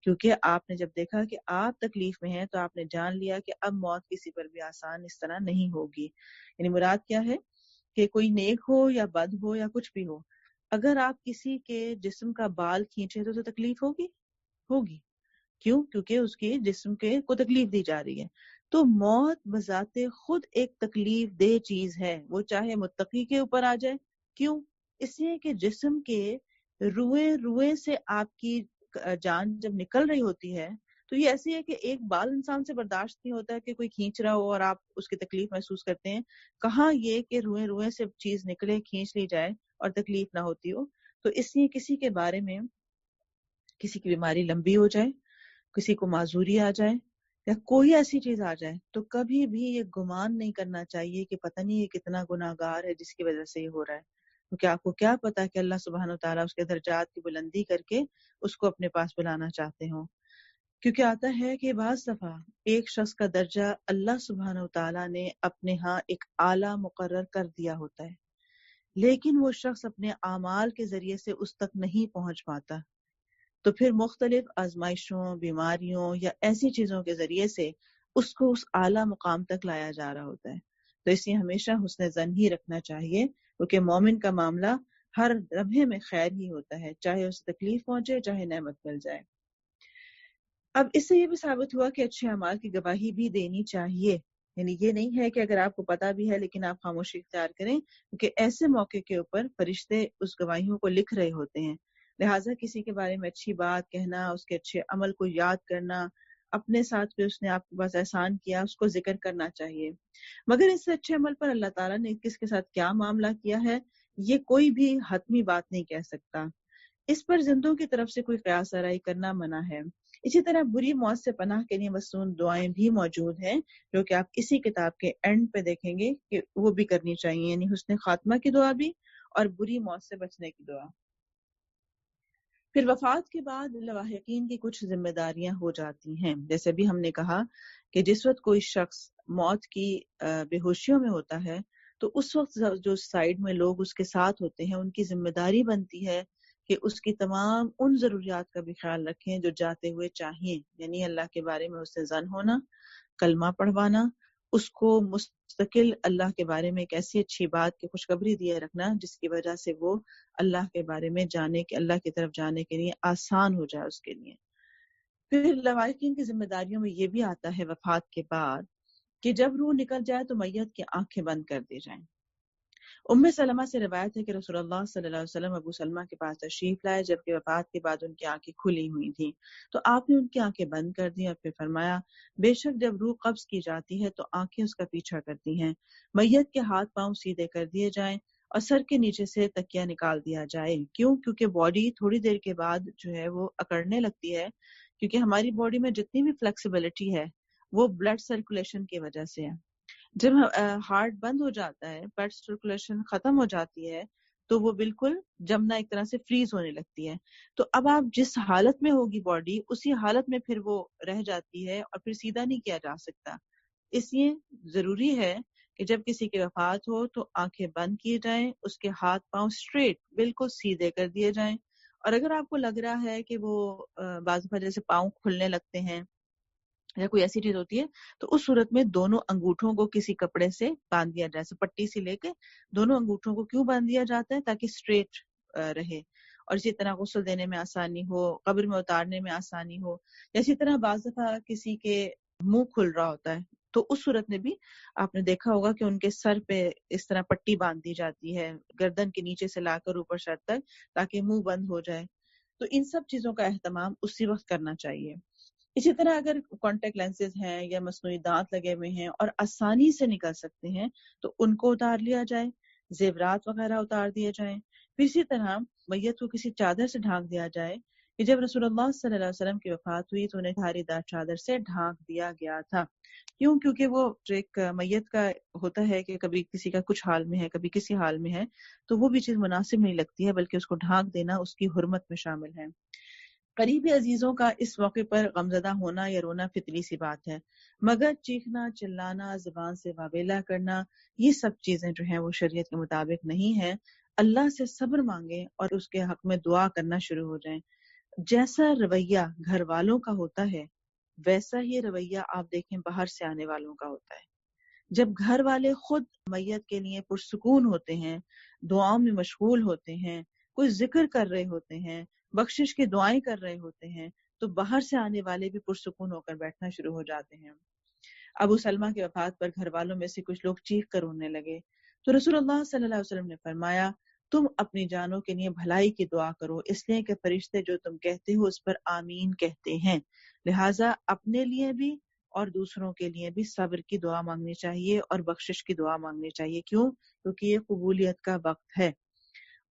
کیونکہ آپ نے جب دیکھا کہ آپ تکلیف میں ہیں تو آپ نے جان لیا کہ اب موت کسی پر بھی آسان اس طرح نہیں ہوگی. یعنی مراد کیا ہے کہ کوئی نیک ہو یا بد ہو یا کچھ بھی ہو، اگر آپ کسی کے جسم کا بال کھینچے تو تکلیف ہوگی. کیوں؟ کیونکہ اس کے جسم کے کو تکلیف دی جا رہی ہے. تو موت بذات خود ایک تکلیف دہ چیز ہے، وہ چاہے متقی کے اوپر آ جائے. کیوں؟ اس لیے کہ جسم کے روئے سے آپ کی جان جب نکل رہی ہوتی ہے تو یہ ایسی ہے کہ ایک بال انسان سے برداشت نہیں ہوتا ہے کہ کوئی کھینچ رہا ہو اور آپ اس کی تکلیف محسوس کرتے ہیں. کہاں یہ کہ روئے سے چیز نکلے، کھینچ لی جائے اور تکلیف نہ ہوتی ہو. تو اس لیے کسی کے بارے میں کسی کی بیماری لمبی ہو جائے، کسی کو معذوری آ جائے یا کوئی ایسی چیز آ جائے تو کبھی بھی یہ گمان نہیں کرنا چاہیے کہ پتہ نہیں یہ کتنا گناہگار ہے جس کی وجہ سے یہ ہو رہا ہے. کیونکہ آپ کو کیا پتا کہ اللہ سبحانہ وتعالیٰ اس کے درجات کی بلندی کر کے اس کو اپنے پاس بلانا چاہتے ہوں. کیونکہ آتا ہے کہ بعض دفعہ ایک شخص کا درجہ اللہ سبحانہ وتعالیٰ نے اپنے ہاں ایک اعلیٰ مقرر کر دیا ہوتا ہے، لیکن وہ شخص اپنے اعمال کے ذریعے سے اس تک نہیں پہنچ پاتا. تو پھر مختلف آزمائشوں، بیماریوں یا ایسی چیزوں کے ذریعے سے اس کو اس اعلیٰ مقام تک لایا جا رہا ہوتا ہے. تو اس لیے ہمیشہ حسن ظن ہی رکھنا چاہیے، کیونکہ مومن کا معاملہ ہر لمحے میں خیر ہی ہوتا ہے، چاہے اسے تکلیف پہنچے چاہے نعمت مل جائے. اب اس سے یہ بھی ثابت ہوا کہ اچھے اعمال کی گواہی بھی دینی چاہیے. یعنی یہ نہیں ہے کہ اگر آپ کو پتا بھی ہے لیکن آپ خاموشی اختیار کریں، کیونکہ ایسے موقع کے اوپر فرشتے اس گواہیوں کو لکھ رہے ہوتے ہیں. لہٰذا کسی کے بارے میں اچھی بات کہنا، اس کے اچھے عمل کو یاد کرنا، اپنے ساتھ پہ اس نے آپ کے پاس احسان کیا اس کو ذکر کرنا چاہیے. مگر اس سے اچھے عمل پر اللہ تعالیٰ نے کس کے ساتھ کیا معاملہ کیا ہے یہ کوئی بھی حتمی بات نہیں کہہ سکتا. اس پر زندوں کی طرف سے کوئی قیاس آرائی کرنا منع ہے. اسی طرح بری موت سے پناہ کے لیے مصنون دعائیں بھی موجود ہیں جو کہ آپ اسی کتاب کے اینڈ پہ دیکھیں گے کہ وہ بھی کرنی چاہیے، یعنی حسن خاتمہ کی دعا بھی اور بری موت سے بچنے کی دعا. پھر وفات کے بعد لواحقین کی کچھ ذمہ داریاں ہو جاتی ہیں. جیسے بھی ہم نے کہا کہ جس وقت کوئی شخص موت کی بے ہوشیوں میں ہوتا ہے تو اس وقت جو سائیڈ میں لوگ اس کے ساتھ ہوتے ہیں ان کی ذمہ داری بنتی ہے کہ اس کی تمام ان ضروریات کا بھی خیال رکھیں جو جاتے ہوئے چاہیے. یعنی اللہ کے بارے میں اس سے ظن ہونا، کلمہ پڑھوانا، اس کو مستقل اللہ کے بارے میں ایک ایسی اچھی بات کی خوشخبری دیے رکھنا جس کی وجہ سے وہ اللہ کے بارے میں جانے کے، اللہ کی طرف جانے کے لیے آسان ہو جائے اس کے لیے. پھر لواحقین کی ذمہ داریوں میں یہ بھی آتا ہے وفات کے بعد کہ جب روح نکل جائے تو میت کی آنکھیں بند کر دی جائیں. ام سلمہ سے روایت ہے کہ رسول اللہ صلی اللہ علیہ وسلم ابو سلمہ کے پاس تشریف لائے جبکہ وفات کے بعد ان کی آنکھیں کھلی ہوئی تھیں. تو آپ نے ان کی آنکھیں بند کر دی اور پھر فرمایا بے شک جب روح قبض کی جاتی ہے تو آنکھیں اس کا پیچھا کرتی ہیں. میت کے ہاتھ پاؤں سیدھے کر دیے جائیں اور سر کے نیچے سے تکیہ نکال دیا جائے. کیوں؟ کیونکہ باڈی تھوڑی دیر کے بعد جو ہے وہ اکڑنے لگتی ہے، کیونکہ ہماری باڈی میں جتنی بھی فلیکسیبلٹی ہے وہ بلڈ سرکولیشن کی وجہ سے ہے. جب ہارٹ بند ہو جاتا ہے، بلڈ سرکولیشن ختم ہو جاتی ہے تو وہ بالکل جمنا ایک طرح سے فریز ہونے لگتی ہے. تو اب آپ جس حالت میں ہوگی باڈی اسی حالت میں پھر وہ رہ جاتی ہے اور پھر سیدھا نہیں کیا جا سکتا. اس لیے ضروری ہے کہ جب کسی کی وفات ہو تو آنکھیں بند کی جائیں، اس کے ہاتھ پاؤں اسٹریٹ بالکل سیدھے کر دیے جائیں. اور اگر آپ کو لگ رہا ہے کہ وہ بعض وجہ سے پاؤں کھلنے لگتے ہیں یا کوئی ایسی چیز ہوتی ہے تو اس صورت میں دونوں انگوٹھوں کو کسی کپڑے سے باندھ دیا جائے، پٹی سے لے کے دونوں انگوٹھوں کو کیوں باندھ دیا جاتا ہے؟ تاکہ اسٹریٹ رہے، اور اسی طرح غسل دینے میں آسانی ہو، قبر میں اتارنے میں آسانی ہو. اسی طرح بعض دفعہ کسی کے منہ کھل رہا ہوتا ہے تو اس صورت میں بھی آپ نے دیکھا ہوگا کہ ان کے سر پہ اس طرح پٹی باندھ دی جاتی ہے گردن کے نیچے سے لا کر اوپر سر تک، تاکہ منہ بند ہو جائے. تو ان سب چیزوں کا اہتمام اسی وقت کرنا چاہیے. اسی طرح اگر کانٹیکٹ لینسز ہیں یا مصنوعی دانت لگے ہوئے ہیں اور آسانی سے نکل سکتے ہیں تو ان کو اتار لیا جائے، زیورات وغیرہ اتار دیے جائیں. پھر اسی طرح میت کو کسی چادر سے ڈھانک دیا جائے کہ جب رسول اللہ صلی اللہ علیہ وسلم کی وفات ہوئی تو انہیں دھاری دار چادر سے ڈھانک دیا گیا تھا. کیوں؟ کیونکہ وہ ایک میت کا ہوتا ہے کہ کبھی کسی کا کچھ حال میں ہے، کبھی کسی حال میں ہے، تو وہ بھی چیز مناسب نہیں لگتی ہے، بلکہ اس کو ڈھانک دینا اس کی حرمت میں شامل ہے. قریبی عزیزوں کا اس موقع پر غمزدہ ہونا یا رونا فطری سی بات ہے، مگر چیخنا، چلانا، زبان سے واویلا کرنا، یہ سب چیزیں جو ہیں وہ شریعت کے مطابق نہیں ہیں. اللہ سے صبر مانگیں اور اس کے حق میں دعا کرنا شروع ہو جائیں. جیسا رویہ گھر والوں کا ہوتا ہے ویسا ہی رویہ آپ دیکھیں باہر سے آنے والوں کا ہوتا ہے. جب گھر والے خود میت کے لیے پرسکون ہوتے ہیں، دعاؤں میں مشغول ہوتے ہیں، کوئی ذکر کر رہے ہوتے ہیں، بخشش کی دعائیں کر رہے ہوتے ہیں، تو باہر سے آنے والے بھی پرسکون ہو کر بیٹھنا شروع ہو جاتے ہیں. ابو سلمہ کی وفات پر گھر والوں میں سے کچھ لوگ چیخ کر رونے لگے تو رسول اللہ صلی اللہ علیہ وسلم نے فرمایا، تم اپنی جانوں کے لیے بھلائی کی دعا کرو، اس لیے کہ فرشتے جو تم کہتے ہو اس پر آمین کہتے ہیں. لہٰذا اپنے لیے بھی اور دوسروں کے لیے بھی صبر کی دعا مانگنی چاہیے اور بخشش کی دعا مانگنی چاہیے. کیوں؟ کیونکہ یہ قبولیت کا وقت ہے.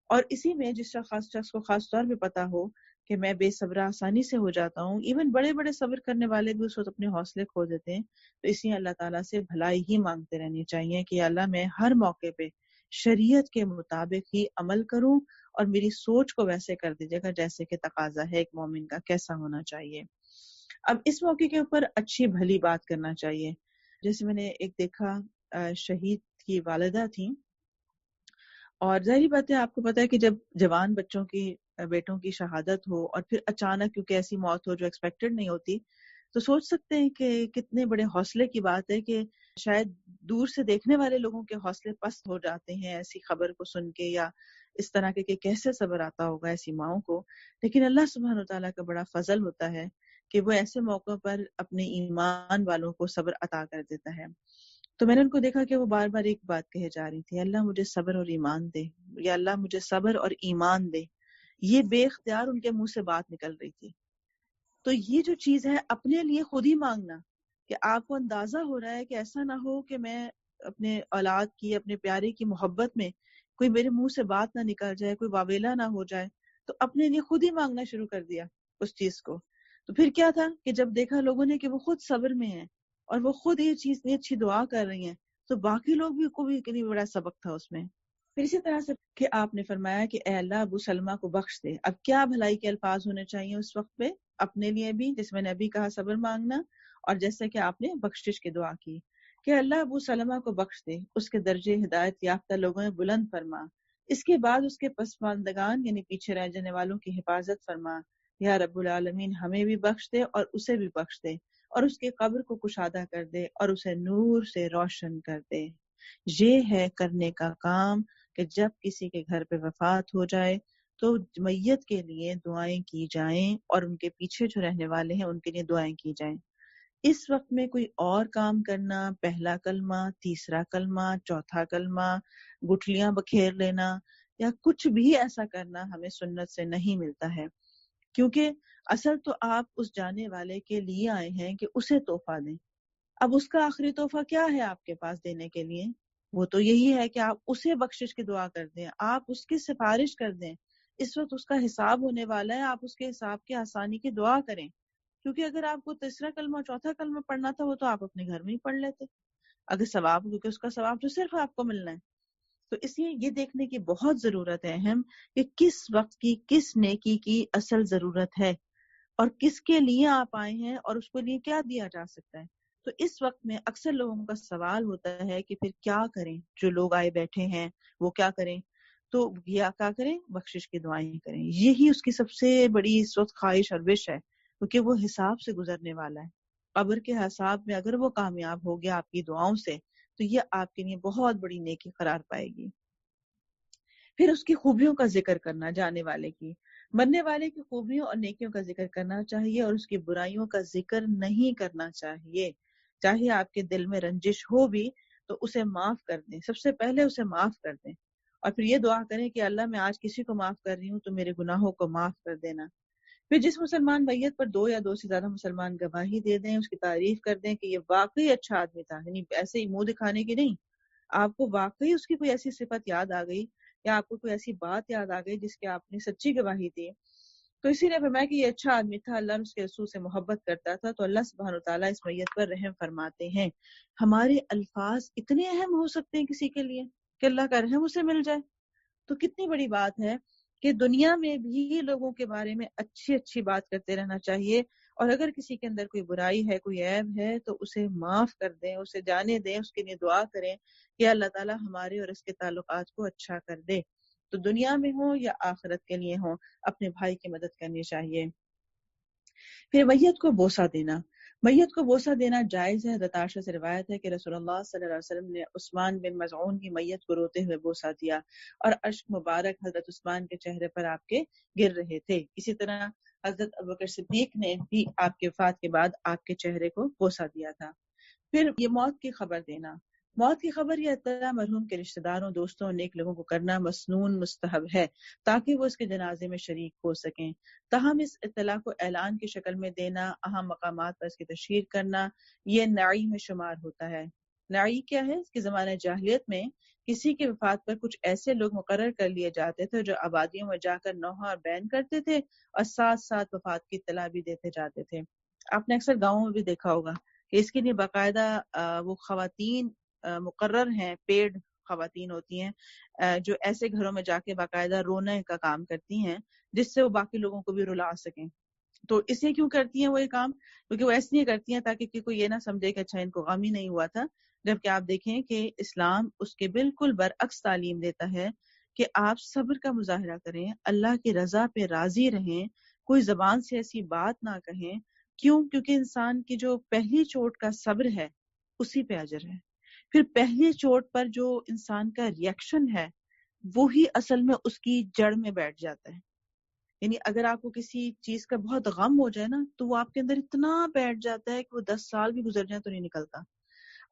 اور اسی میں جس شخص کو خاص طور پہ پتا ہو کہ میں بے صبر آسانی سے ہو جاتا ہوں، ایون بڑے بڑے صبر کرنے والے بھی اس وقت اپنے حوصلے کھو دیتے ہیں، تو اس لیے اللہ تعالیٰ سے بھلائی ہی مانگتے رہنی چاہیے کہ اللہ میں ہر موقع پہ شریعت کے مطابق ہی عمل کروں اور میری سوچ کو ویسے کر دیجیے گا جیسے کہ تقاضا ہے ایک مومن کا کیسا ہونا چاہیے. اب اس موقع کے اوپر اچھی بھلی بات کرنا چاہیے. جیسے میں نے ایک دیکھا شہید کی والدہ تھیں، اور ظاہری بات ہے آپ کو پتا ہے کہ جب جوان بچوں کی بیٹوں کی شہادت ہو اور پھر اچانک کیونکہ ایسی موت ہو جو ایکسپیکٹڈ نہیں ہوتی، تو سوچ سکتے ہیں کہ کتنے بڑے حوصلے کی بات ہے کہ شاید دور سے دیکھنے والے لوگوں کے حوصلے پست ہو جاتے ہیں ایسی خبر کو سن کے، یا اس طرح کے کہ کیسے صبر آتا ہوگا ایسی ماؤں کو. لیکن اللہ سبحانہ وتعالیٰ کا بڑا فضل ہوتا ہے کہ وہ ایسے موقع پر اپنے ایمان والوں کو صبر عطا کر دیتا ہے. تو میں نے ان کو دیکھا کہ وہ بار بار ایک بات کہے جا رہی تھی، اللہ مجھے صبر اور ایمان دے، یا اللہ مجھے صبر اور ایمان دے. یہ بے اختیار ان کے منہ سے بات نکل رہی تھی. تو یہ جو چیز ہے اپنے لیے خود ہی مانگنا، کہ آپ کو اندازہ ہو رہا ہے کہ ایسا نہ ہو کہ میں اپنے اولاد کی، اپنے پیارے کی محبت میں کوئی میرے منہ سے بات نہ نکل جائے، کوئی واویلا نہ ہو جائے، تو اپنے لیے خود ہی مانگنا شروع کر دیا اس چیز کو. تو پھر کیا تھا کہ جب دیکھا لوگوں نے کہ وہ خود صبر میں ہیں اور وہ خود یہ چیز اتنی اچھی دعا کر رہی ہیں، تو باقی لوگ بھی کو بھی کتنی بڑا سبق تھا اس میں. پھر اسی طرح سے کہ آپ نے فرمایا کہ اے اللہ ابو سلمہ کو بخش دے. اب کیا بھلائی کے الفاظ ہونے چاہیے اس وقت پہ اپنے لیے بھی، جس میں نے ابھی کہا صبر مانگنا، اور جیسے کہ آپ نے بخشش کی دعا کی کہ اللہ ابو سلمہ کو بخش دے، اس کے درجے ہدایت یافتہ لوگوں میں بلند فرما، اس کے بعد اس کے پسماندگان یعنی پیچھے رہ جانے والوں کی حفاظت فرما. یا رب العالمین ہمیں بھی بخش دے اور اسے بھی بخش دے، اور اس کے قبر کو کشادہ کر دے اور اسے نور سے روشن کر دے. یہ ہے کرنے کا کام کہ جب کسی کے گھر پہ وفات ہو جائے تو میت کے لیے دعائیں کی جائیں اور ان کے پیچھے جو رہنے والے ہیں ان کے لیے دعائیں کی جائیں. اس وقت میں کوئی اور کام کرنا، پہلا کلمہ، تیسرا کلمہ، چوتھا کلمہ، گٹھلیاں بکھیر لینا یا کچھ بھی ایسا کرنا ہمیں سنت سے نہیں ملتا ہے. کیونکہ اصل تو آپ اس جانے والے کے لیے آئے ہیں کہ اسے تحفہ دیں. اب اس کا آخری تحفہ کیا ہے آپ کے پاس دینے کے لیے؟ وہ تو یہی ہے کہ آپ اسے بخشش کی دعا کر دیں، آپ اس کی سفارش کر دیں. اس وقت اس کا حساب ہونے والا ہے، آپ اس کے حساب کی آسانی کی دعا کریں. کیونکہ اگر آپ کو تیسرا کلمہ چوتھا کلمہ پڑھنا تھا وہ تو آپ اپنے گھر میں ہی پڑھ لیتے اگر ثواب، کیونکہ اس کا ثواب تو صرف آپ کو ملنا ہے. تو اس لیے یہ دیکھنے کی بہت ضرورت ہے اہم کہ کس وقت کی کس نیکی کی اصل ضرورت ہے اور کس کے لیے آپ آئے ہیں اور اس کو لیے کیا دیا جا سکتا ہے. تو اس وقت میں اکثر لوگوں کا سوال ہوتا ہے کہ پھر کیا کریں، جو لوگ آئے بیٹھے ہیں وہ کیا کریں. تو کیا کریں؟ بخشش کی دعائیں کریں. یہی اس کی سب سے بڑی اس وقت خواہش اور وش ہے، کیونکہ وہ حساب سے گزرنے والا ہے. قبر کے حساب میں اگر وہ کامیاب ہو گیا آپ کی دعاؤں سے تو یہ آپ کے لیے بہت بڑی نیکی قرار پائے گی۔ پھر اس کی خوبیوں کا ذکر کرنا، جانے والے کی، مرنے والے کی خوبیوں اور نیکیوں کا ذکر کرنا چاہیے اور اس کی برائیوں کا ذکر نہیں کرنا چاہیے۔ چاہے آپ کے دل میں رنجش ہو بھی تو اسے معاف کر دیں، سب سے پہلے اسے معاف کر دیں، اور پھر یہ دعا کریں کہ اللہ میں آج کسی کو معاف کر رہی ہوں تو میرے گناہوں کو معاف کر دینا۔ پھر جس مسلمان میت پر 2 یا 2 سے زیادہ مسلمان گواہی دے دیں، اس کی تعریف کر دیں کہ یہ واقعی اچھا آدمی تھا، یعنی ایسے ہی منہ دکھانے کی نہیں، آپ کو واقعی اس کی کوئی ایسی صفت یاد آ گئی یا آپ کو کوئی ایسی بات یاد آ گئی جس کی آپ نے سچی گواہی دی، تو اسی نے فرمایا کہ یہ اچھا آدمی تھا، اللہ نے اس کے رسول سے محبت کرتا تھا، تو اللہ سبحانہ وتعالیٰ اس میت پر رحم فرماتے ہیں۔ ہمارے الفاظ اتنے اہم ہو سکتے ہیں کسی کے لیے کہ اللہ کا رحم اسے مل جائے، تو کتنی بڑی بات ہے کہ دنیا میں بھی لوگوں کے بارے میں اچھی اچھی بات کرتے رہنا چاہیے، اور اگر کسی کے اندر کوئی برائی ہے، کوئی عیب ہے تو اسے معاف کر دیں، اسے جانے دیں، اس کے لیے دعا کریں کہ اللہ تعالیٰ ہمارے اور اس کے تعلقات کو اچھا کر دے، تو دنیا میں ہوں یا آخرت کے لیے ہوں اپنے بھائی کی مدد کرنی چاہیے۔ پھر میت کو بوسہ دینا، میت کو بوسہ دینا جائز ہے۔ حضرت عائشہ سے روایت ہے کہ رسول اللہ صلی اللہ علیہ وسلم نے عثمان بن مظعون کی میت کو روتے ہوئے بوسہ دیا اور اشک مبارک حضرت عثمان کے چہرے پر آپ کے گر رہے تھے۔ اسی طرح حضرت ابوبکر صدیق نے بھی آپ کے وفات کے بعد آپ کے چہرے کو بوسہ دیا تھا۔ پھر یہ موت کی خبر دینا، موت کی خبر یا اطلاع مرحوم کے رشتہ داروں، دوستوں اور نیک لوگوں کو کرنا مسنون مستحب ہے تاکہ وہ اس کے جنازے میں شریک ہو سکیں۔ تاہم اس اطلاع کو اعلان کی شکل میں دینا، اہم مقامات پر اس کی تشہیر کرنا، یہ نعی میں شمار ہوتا ہے۔ نعی کیا ہے؟ اس کے زمانہ جاہلیت میں کسی کی وفات پر کچھ ایسے لوگ مقرر کر لیے جاتے تھے جو آبادیوں میں جا کر نوحہ اور بین کرتے تھے اور ساتھ ساتھ وفات کی اطلاع بھی دیتے جاتے تھے۔ آپ نے اکثر گاؤں میں بھی دیکھا ہوگا کہ اس کے لیے باقاعدہ وہ خواتین مقرر ہیں، پیڈ خواتین ہوتی ہیں جو ایسے گھروں میں جا کے باقاعدہ رونے کا کام کرتی ہیں جس سے وہ باقی لوگوں کو بھی رلا سکیں۔ تو اس لیے کیوں کرتی ہیں وہ یہ کام؟ کیونکہ وہ ایسے لیے کرتی ہیں تاکہ کوئی یہ نہ سمجھے کہ اچھا ان کو غم ہی نہیں ہوا تھا، جبکہ آپ دیکھیں کہ اسلام اس کے بالکل برعکس تعلیم دیتا ہے کہ آپ صبر کا مظاہرہ کریں، اللہ کی رضا پہ راضی رہیں، کوئی زبان سے ایسی بات نہ کہیں۔ کیوں؟ کیونکہ انسان کی جو پہلی چوٹ کا صبر ہے اسی پہ اجر ہے، پھر پہلی چوٹ پر جو انسان کا ریئیکشن ہے وہی اصل میں اس کی جڑ میں بیٹھ جاتا ہے۔ یعنی اگر آپ کو کسی چیز کا بہت غم ہو جائے نا تو وہ آپ کے اندر اتنا بیٹھ جاتا ہے کہ وہ 10 سال بھی گزر جائیں تو نہیں نکلتا،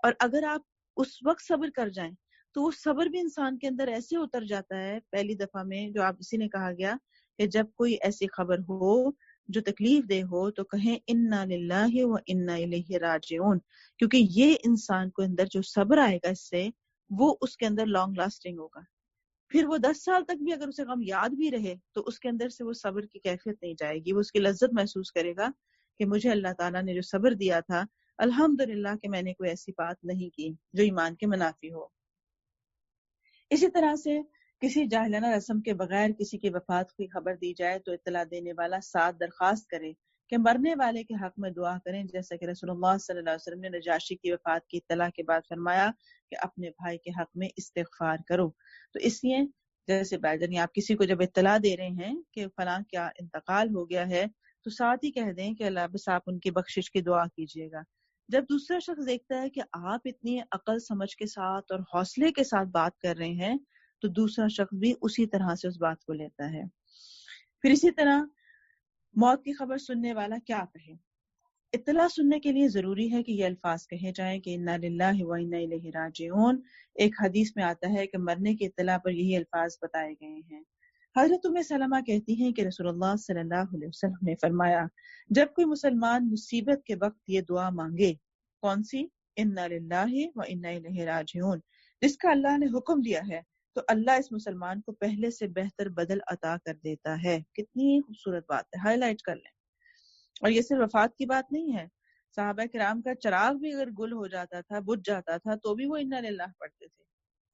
اور اگر آپ اس وقت صبر کر جائیں تو وہ صبر بھی انسان کے اندر ایسے اتر جاتا ہے پہلی دفعہ میں، جو آپ اسی نے کہا گیا کہ جب کوئی ایسی خبر ہو جو تکلیف دہ ہو تو کہیں انا للہ و انا الیہ راجعون، کیونکہ یہ انسان کو اندر جو صبر آئے گا اس سے وہ اس کے اندر لانگ لاسٹنگ ہوگا۔ پھر وہ 10 سال تک بھی اگر اسے غم یاد بھی رہے تو اس کے اندر سے وہ صبر کی کیفیت نہیں جائے گی، وہ اس کی لذت محسوس کرے گا کہ مجھے اللہ تعالیٰ نے جو صبر دیا تھا الحمدللہ کہ میں نے کوئی ایسی بات نہیں کی جو ایمان کے منافی ہو۔ اسی طرح سے کسی جاہلانہ رسم کے بغیر کسی کی وفات کی خبر دی جائے تو اطلاع دینے والا ساتھ درخواست کرے کہ مرنے والے کے حق میں دعا کریں، جیسا کہ رسول اللہ صلی اللہ علیہ وسلم نے نجاشی کی وفات کی اطلاع کے بعد فرمایا کہ اپنے بھائی کے حق میں استغفار کرو۔ تو اس لیے جیسے یعنی آپ کسی کو جب اطلاع دے رہے ہیں کہ فلاں کیا انتقال ہو گیا ہے تو ساتھ ہی کہہ دیں کہ اللہ بس آپ ان کی بخشش کی دعا کیجیے گا۔ جب دوسرا شخص دیکھتا ہے کہ آپ اتنی عقل سمجھ کے ساتھ اور حوصلے کے ساتھ بات کر رہے ہیں تو دوسرا شخص بھی اسی طرح سے اس بات کو لیتا ہے۔ پھر اسی طرح موت کی خبر سننے والا کیا کہے؟ اطلاع سننے کے لیے ضروری ہے کہ یہ الفاظ کہے جائیں کہ انا للہ و انا الیہ راجعون۔ ایک حدیث میں آتا ہے کہ مرنے کی اطلاع پر یہی الفاظ بتائے گئے ہیں۔ حضرت ام سلمہ کہتی ہیں کہ رسول اللہ صلی اللہ علیہ وسلم نے فرمایا جب کوئی مسلمان مصیبت کے وقت یہ دعا مانگے، کون سی؟ انا للہ و انا الیہ راجعون، جس کا اللہ نے حکم دیا ہے، تو اللہ اس مسلمان کو پہلے سے بہتر بدل عطا کر دیتا ہے۔ کتنی خوبصورت بات ہے، ہائی لائٹ کر لیں۔ اور یہ صرف وفات کی بات نہیں ہے، صحابہ کرام کا چراغ بھی اگر گل ہو جاتا تھا، بجھ جاتا تھا، تو بھی وہ انا للہ پڑھتے تھے۔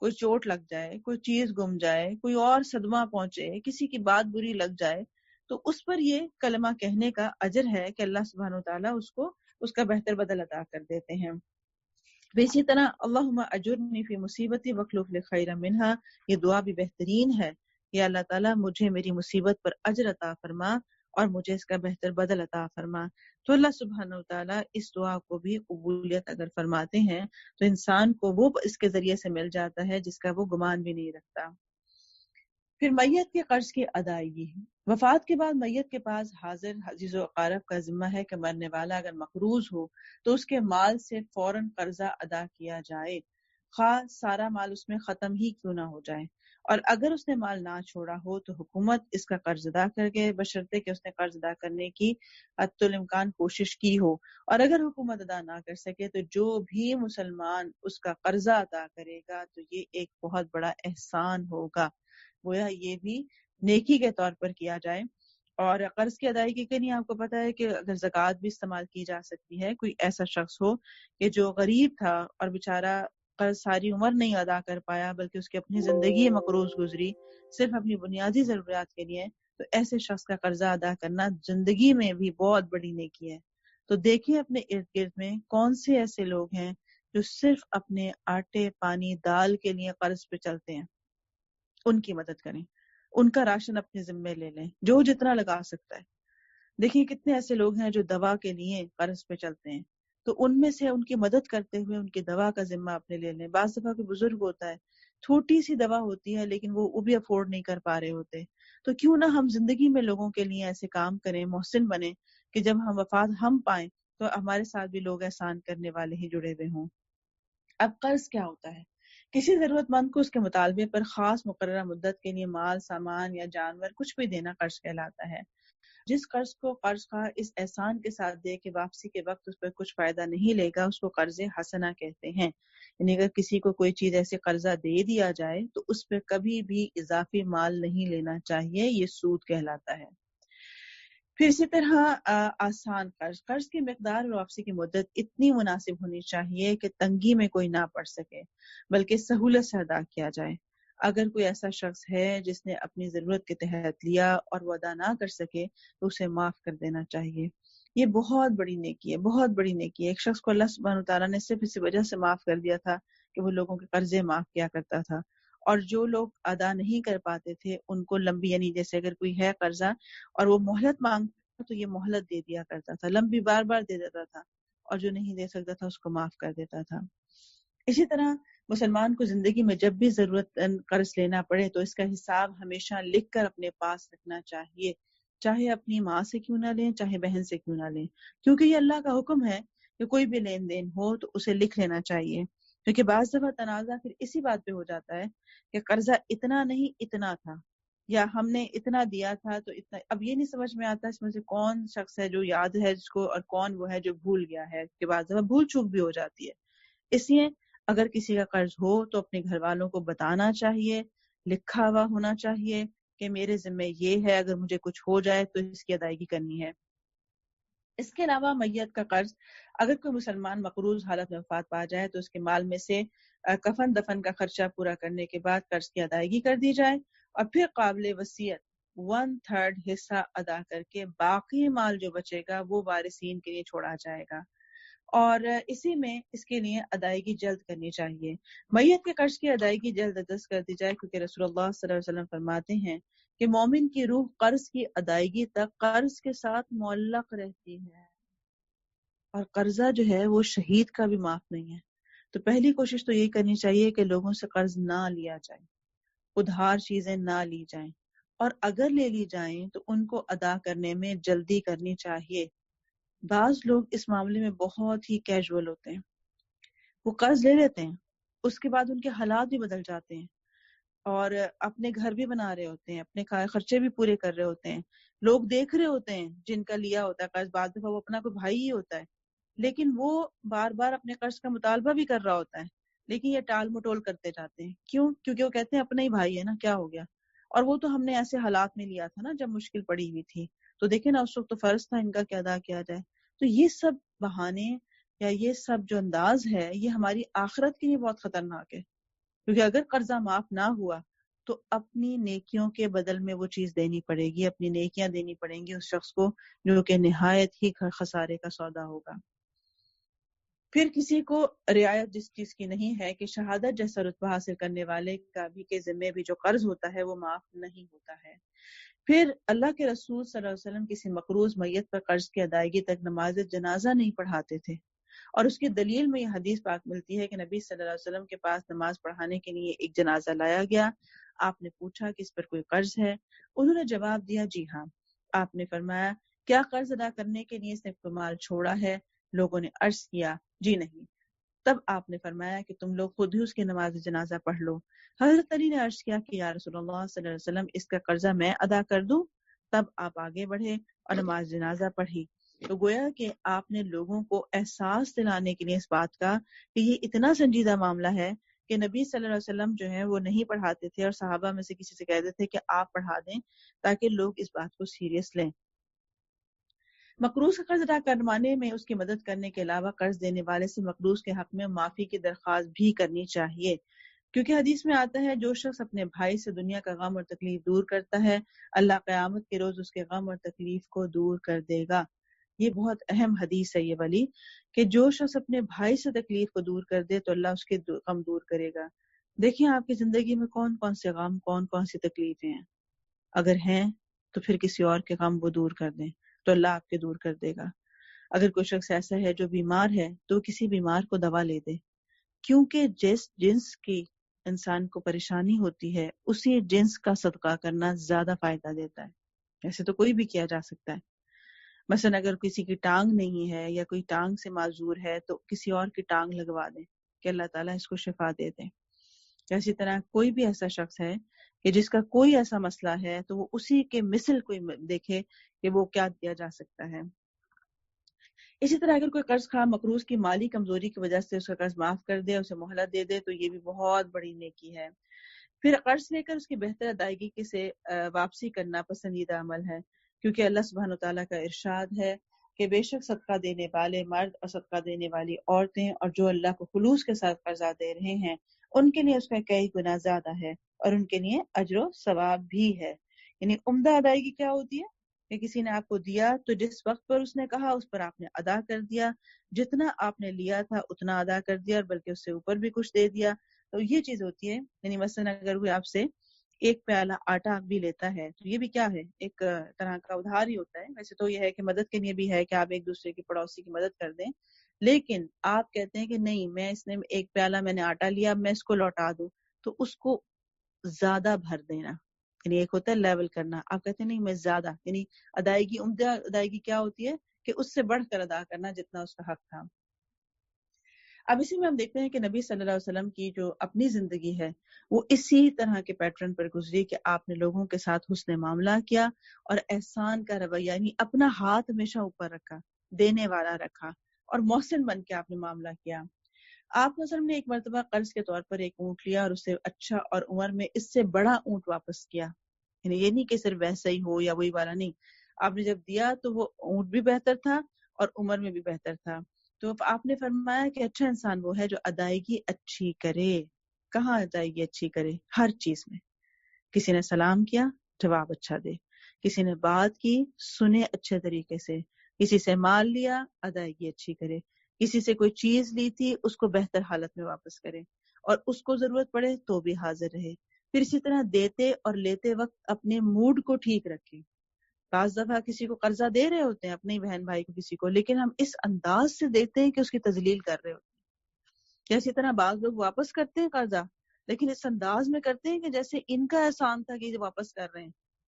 کوئی چوٹ لگ جائے، کوئی چیز گم جائے، کوئی اور صدمہ پہنچے، کسی کی بات بری لگ جائے، تو اس پر یہ کلمہ کہنے کا اجر ہے کہ اللہ سبحانہ وتعالیٰ اس کو اس کا بہتر بدل عطا کر دیتے ہیں۔ اسی طرح اللہم اجرنی فی مصیبتی واخلف لی خیرا منہا، یہ دعا بھی بہترین ہے کہ اللہ تعالیٰ مجھے میری مصیبت پر اجر عطا فرما اور مجھے اس کا بہتر بدل عطا فرما. تو اللہ سبحانہ وتعالیٰ اس دعا کو بھی قبولیت اگر فرماتے ہیں تو انسان کو وہ اس کے ذریعے سے مل جاتا ہے جس کا وہ گمان بھی نہیں رکھتا. پھر میت کے قرض کی ادائیگی. وفات کے بعد میت کے پاس حاضر عزیز و اقارب کا ذمہ ہے کہ مرنے والا اگر مقروض ہو تو اس کے مال سے فوراً قرضہ ادا کیا جائے، خواہ سارا مال اس میں ختم ہی کیوں نہ ہو جائے. اور اگر اس نے مال نہ چھوڑا ہو تو حکومت اس کا قرض ادا کر کے، بشرطے کہ اس نے قرض ادا کرنے کی حتی الامکان کوشش کی ہو. اور اگر حکومت ادا نہ کر سکے تو جو بھی مسلمان اس کا قرضہ ادا کرے گا تو یہ ایک بہت بڑا احسان ہوگا، گویا یہ بھی نیکی کے طور پر کیا جائے. اور قرض کی ادائیگی کے لیے آپ کو پتا ہے کہ اگر زکوٰۃ بھی استعمال کی جا سکتی ہے. کوئی ایسا شخص ہو کہ جو غریب تھا اور بیچارہ قرض ساری عمر نہیں ادا کر پایا بلکہ اس کی اپنی زندگی مقروض گزری صرف اپنی بنیادی ضروریات کے لیے، تو ایسے شخص کا قرضہ ادا کرنا زندگی میں بھی بہت بڑی نیکی ہے. تو دیکھیں اپنے ارد گرد میں کون سے ایسے لوگ ہیں جو صرف اپنے آٹے پانی دال کے لیے قرض پہ چلتے ہیں. ان کی مدد کریں، ان کا راشن اپنے ذمے لے لیں جو جتنا لگا سکتا ہے. دیکھیں کتنے ایسے لوگ ہیں جو دوا کے لیے قرض پہ چلتے ہیں، تو ان میں سے ان کی مدد کرتے ہوئے ان کی دوا کا ذمہ اپنے لے لیں. بعض دفعہ کوئی بزرگ ہوتا ہے، چھوٹی سی دوا ہوتی ہے لیکن وہ بھی افورڈ نہیں کر پا رہے ہوتے، تو کیوں نہ ہم زندگی میں لوگوں کے لیے ایسے کام کریں، محسن بنیں کہ جب ہم وفات ہم پائیں تو ہمارے ساتھ بھی لوگ احسان کرنے والے ہی جڑے ہوئے ہوں. اب قرض کیا ہوتا ہے؟ کسی ضرورت مند کو اس کے مطالبے پر خاص مقررہ مدت کے لیے مال، سامان یا جانور کچھ بھی دینا قرض کہلاتا ہے. جس قرض کو قرض خواہ اس احسان کے ساتھ دے کہ واپسی کے وقت اس پر کچھ فائدہ نہیں لے گا، اس کو قرض حسنہ کہتے ہیں. یعنی اگر کسی کو کوئی چیز ایسے قرضہ دے دیا جائے تو اس پہ کبھی بھی اضافی مال نہیں لینا چاہیے، یہ سود کہلاتا ہے. پھر اسی طرح آسان قرض کی مقدار اور واپسی کی مدت اتنی مناسب ہونی چاہیے کہ تنگی میں کوئی نہ پڑ سکے بلکہ سہولت سے ادا کیا جائے. اگر کوئی ایسا شخص ہے جس نے اپنی ضرورت کے تحت لیا اور وہ ادا نہ کر سکے تو اسے معاف کر دینا چاہیے. یہ بہت بڑی نیکی ہے، بہت بڑی نیکی ہے. ایک شخص کو اللہ سبحانہ وتعالیٰ نے صرف اسی وجہ سے معاف کر دیا تھا کہ وہ لوگوں کے قرضے معاف کیا کرتا تھا، اور جو لوگ ادا نہیں کر پاتے تھے ان کو لمبی، یعنی جیسے اگر کوئی ہے قرضہ اور وہ مہلت مانگتا تو یہ مہلت دے دیا کرتا تھا، لمبی بار بار دے دیتا تھا، اور جو نہیں دے سکتا تھا اس کو معاف کر دیتا تھا. اسی طرح مسلمان کو زندگی میں جب بھی ضرورت قرض لینا پڑے تو اس کا حساب ہمیشہ لکھ کر اپنے پاس رکھنا چاہیے، چاہے اپنی ماں سے کیوں نہ لیں، چاہے بہن سے کیوں نہ لیں، کیونکہ یہ اللہ کا حکم ہے کہ کوئی بھی لین دین ہو تو اسے لکھ لینا چاہیے. کیونکہ بعض دفعہ تنازع پھر اسی بات پہ ہو جاتا ہے کہ قرضہ اتنا نہیں اتنا تھا، یا ہم نے اتنا دیا تھا تو اتنا. اب یہ نہیں سمجھ میں آتا اس میں سے کون شخص ہے جو یاد ہے جس کو اور کون وہ ہے جو بھول گیا ہے، کہ بعض دفعہ بھول چوک بھی ہو جاتی ہے. اس لیے اگر کسی کا قرض ہو تو اپنے گھر والوں کو بتانا چاہیے، لکھا ہوا ہونا چاہیے کہ میرے ذمہ یہ ہے، اگر مجھے کچھ ہو جائے تو اس کی ادائیگی کرنی ہے. اس کے علاوہ میت کا قرض، اگر کوئی مسلمان مقروض حالت میں وفات پا جائے تو اس کے مال میں سے کفن دفن کا خرچہ پورا کرنے کے بعد قرض کی ادائیگی کر دی جائے، اور پھر قابل وصیت 1/3 حصہ ادا کر کے باقی مال جو بچے گا وہ وارثین کے لیے چھوڑا جائے گا. اور اسی میں اس کے لیے ادائیگی جلد کرنی چاہیے. میت کے قرض کی ادائیگی جلد از جلد کر دی جائے، کیونکہ رسول اللہ صلی اللہ علیہ وسلم فرماتے ہیں کہ مومن کی روح قرض کی ادائیگی تک قرض کے ساتھ معلق رہتی ہے، اور قرضہ جو ہے وہ شہید کا بھی معاف نہیں ہے. تو پہلی کوشش تو یہ کرنی چاہیے کہ لوگوں سے قرض نہ لیا جائے، ادھار چیزیں نہ لی جائیں، اور اگر لے لی جائیں تو ان کو ادا کرنے میں جلدی کرنی چاہیے. بعض لوگ اس معاملے میں بہت ہی کیجول ہوتے ہیں، وہ قرض لے لیتے ہیں، اس کے بعد ان کے حالات بھی بدل جاتے ہیں، اور اپنے گھر بھی بنا رہے ہوتے ہیں، اپنے خرچے بھی پورے کر رہے ہوتے ہیں، لوگ دیکھ رہے ہوتے ہیں جن کا لیا ہوتا ہے قرض. بعض دفعہ وہ اپنا کوئی بھائی ہی ہوتا ہے لیکن وہ بار بار اپنے قرض کا مطالبہ بھی کر رہا ہوتا ہے، لیکن یہ ٹال مٹول کرتے جاتے ہیں. کیوں؟ کیونکہ وہ کہتے ہیں اپنا ہی بھائی ہے نا، کیا ہو گیا، اور وہ تو ہم نے ایسے حالات میں لیا تھا نا جب مشکل پڑی ہوئی تھی، تو دیکھیں نا اس وقت تو فرض تھا ان کا کہ ادا کیا جائے. تو یہ سب بہانے یا یہ سب جو انداز ہے یہ ہماری آخرت کے لیے بہت خطرناک ہے، کیونکہ اگر قرضہ معاف نہ ہوا تو اپنی نیکیوں کے بدل میں وہ چیز دینی پڑے گی، اپنی نیکیاں دینی پڑیں گی اس شخص کو، جو کہ نہایت ہی خسارے کا سودا ہوگا. پھر کسی کو رعایت جس چیز کی نہیں ہے کہ شہادت جیسا رتبہ حاصل کرنے والے کا بھی کے ذمے بھی جو قرض ہوتا ہے وہ معاف نہیں ہوتا ہے۔ پھر اللہ کے رسول صلی اللہ علیہ وسلم کسی مقروض میت پر قرض کی ادائیگی تک نماز جنازہ نہیں پڑھاتے تھے، اور اس کی دلیل میں یہ حدیث پاک ملتی ہے کہ نبی صلی اللہ علیہ وسلم کے پاس نماز پڑھانے کے لیے ایک جنازہ لایا گیا۔ آپ نے پوچھا کہ اس پر کوئی قرض ہے؟ انہوں نے جواب دیا جی ہاں۔ آپ نے فرمایا کیا قرض ادا کرنے کے لیے اس نے کوئی مال چھوڑا ہے؟ لوگوں نے عرض کیا جی نہیں۔ تب آپ نے فرمایا کہ تم لوگ خود ہی اس کی نماز جنازہ پڑھ لو۔ حضرت علی نے عرض کیا کہ یا رسول اللہ صلی اللہ علیہ وسلم اس کا قرضہ میں ادا کر دوں؟ تب آپ آگے بڑھے اور نماز جنازہ پڑھی۔ تو گویا کہ آپ نے لوگوں کو احساس دلانے کے لیے اس بات کا کہ یہ اتنا سنجیدہ معاملہ ہے کہ نبی صلی اللہ علیہ وسلم جو ہے وہ نہیں پڑھاتے تھے، اور صحابہ میں سے کسی سے کہتے تھے کہ آپ پڑھا دیں تاکہ لوگ اس بات کو سیریس لیں۔ مقروض کا قرض ادا کروانے میں اس کی مدد کرنے کے علاوہ قرض دینے والے سے مقروض کے حق میں معافی کی درخواست بھی کرنی چاہیے، کیونکہ حدیث میں آتا ہے جو شخص اپنے بھائی سے دنیا کا غم اور تکلیف دور کرتا ہے اللہ قیامت کے روز اس کے غم اور تکلیف کو دور کر دے گا۔ یہ بہت اہم حدیث ہے یہ والی، کہ جو شخص اپنے بھائی سے تکلیف کو دور کر دے تو اللہ اس کے غم دور کرے گا۔ دیکھیں آپ کی زندگی میں کون کون سے غم، کون کون سی تکلیفیں ہیں، اگر ہیں تو پھر کسی اور کے غم وہ دور کر دیں تو اللہ آپ کے دور کر دے گا۔ اگر کوئی شخص ایسا ہے جو بیمار ہے تو کسی بیمار کو دوا لے دے، کیونکہ جس جنس کی انسان کو پریشانی ہوتی ہے اسی جنس کا صدقہ کرنا زیادہ فائدہ دیتا ہے۔ ایسے تو کوئی بھی کیا جا سکتا ہے، مثلا اگر کسی کی ٹانگ نہیں ہے یا کوئی ٹانگ سے معذور ہے تو کسی اور کی ٹانگ لگوا دیں کہ اللہ تعالیٰ اس کو شفا دے دیں۔ اسی طرح کوئی بھی ایسا شخص ہے کہ جس کا کوئی ایسا مسئلہ ہے تو وہ اسی کے مثل کوئی دیکھے کہ وہ کیا دیا جا سکتا ہے۔ اسی طرح اگر کوئی قرض خواہ مقروض کی مالی کمزوری کی وجہ سے اس کا قرض معاف کر دے، اسے مہلت دے دے تو یہ بھی بہت بڑی نیکی ہے۔ پھر قرض لے کر اس کی بہتر ادائیگی سے واپسی کرنا پسندیدہ عمل ہے، کیونکہ اللہ سبحانہ وتعالیٰ کا ارشاد ہے کہ بے شک صدقہ دینے والے مرد اور صدقہ دینے والی عورتیں اور جو اللہ کو خلوص کے ساتھ قرضہ دے رہے ہیں ان کے لیے اس کا کئی گنا زیادہ ہے اور ان کے لیے اجر و ثواب بھی ہے۔ یعنی عمدہ ادائیگی کیا ہوتی ہے کہ کسی نے آپ کو دیا تو جس وقت پر اس نے کہا اس پر آپ نے ادا کر دیا، جتنا آپ نے لیا تھا اتنا ادا کر دیا اور بلکہ اس سے اوپر بھی کچھ دے دیا۔ تو یہ چیز ہوتی ہے، یعنی مثلا اگر کوئی آپ سے ایک پیالہ آٹا بھی لیتا ہے تو یہ بھی کیا ہے، ایک طرح کا ادھار ہی ہوتا ہے۔ ویسے تو یہ ہے کہ مدد کے لیے بھی ہے کہ آپ ایک دوسرے کی پڑوسی کی مدد کر دیں، لیکن آپ کہتے ہیں کہ نہیں میں اس نے ایک پیالہ میں نے آٹا لیا میں اس کو لوٹا دوں، تو اس کو زیادہ بھر دینا، یعنی ایک ہوتا ہے لیول کرنا، آپ کہتے ہیں نہیں میں زیادہ، یعنی ادائیگی عمدہ ادائیگی کیا ہوتی ہے کہ اس سے بڑھ کر ادا کرنا جتنا اس کا حق تھا۔ اب اسی میں ہم دیکھتے ہیں کہ نبی صلی اللہ علیہ وسلم کی جو اپنی زندگی ہے وہ اسی طرح کے پیٹرن پر گزری کہ آپ نے لوگوں کے ساتھ حسن معاملہ کیا اور احسان کا رویہ، یعنی اپنا ہاتھ ہمیشہ اوپر رکھا، دینے والا رکھا اور محسن بن کے آپ نے معاملہ کیا۔ آپ نے ایک مرتبہ قرض کے طور پر ایک اونٹ لیا اور اسے اچھا اور عمر میں اس سے بڑا اونٹ واپس کیا، یعنی یہ نہیں کہ صرف ویسا ہی ہو یا وہی والا، نہیں، آپ نے جب دیا تو وہ اونٹ بھی بہتر تھا اور عمر میں بھی بہتر تھا۔ تو آپ نے فرمایا کہ اچھا انسان وہ ہے جو ادائیگی اچھی کرے۔ کہاں ادائیگی اچھی کرے؟ ہر چیز میں۔ کسی نے سلام کیا جواب اچھا دے، کسی نے بات کی سنے اچھے طریقے سے، کسی سے مال لیا ادائیگی اچھی کرے، کسی سے کوئی چیز لی تھی اس کو بہتر حالت میں واپس کرے اور اس کو ضرورت پڑے تو بھی حاضر رہے۔ پھر اسی طرح دیتے اور لیتے وقت اپنے موڈ کو ٹھیک رکھے۔ بعض دفعہ کسی کو قرضہ دے رہے ہوتے ہیں اپنے ہی بہن بھائی کو کسی کو، لیکن ہم اس انداز سے دیتے ہیں کہ اس کی تذلیل کر رہے ہوتے ہیں۔ اسی طرح بعض لوگ واپس کرتے ہیں قرضہ لیکن اس انداز میں کرتے ہیں کہ جیسے ان کا احسان تھا کہ یہ واپس کر رہے ہیں،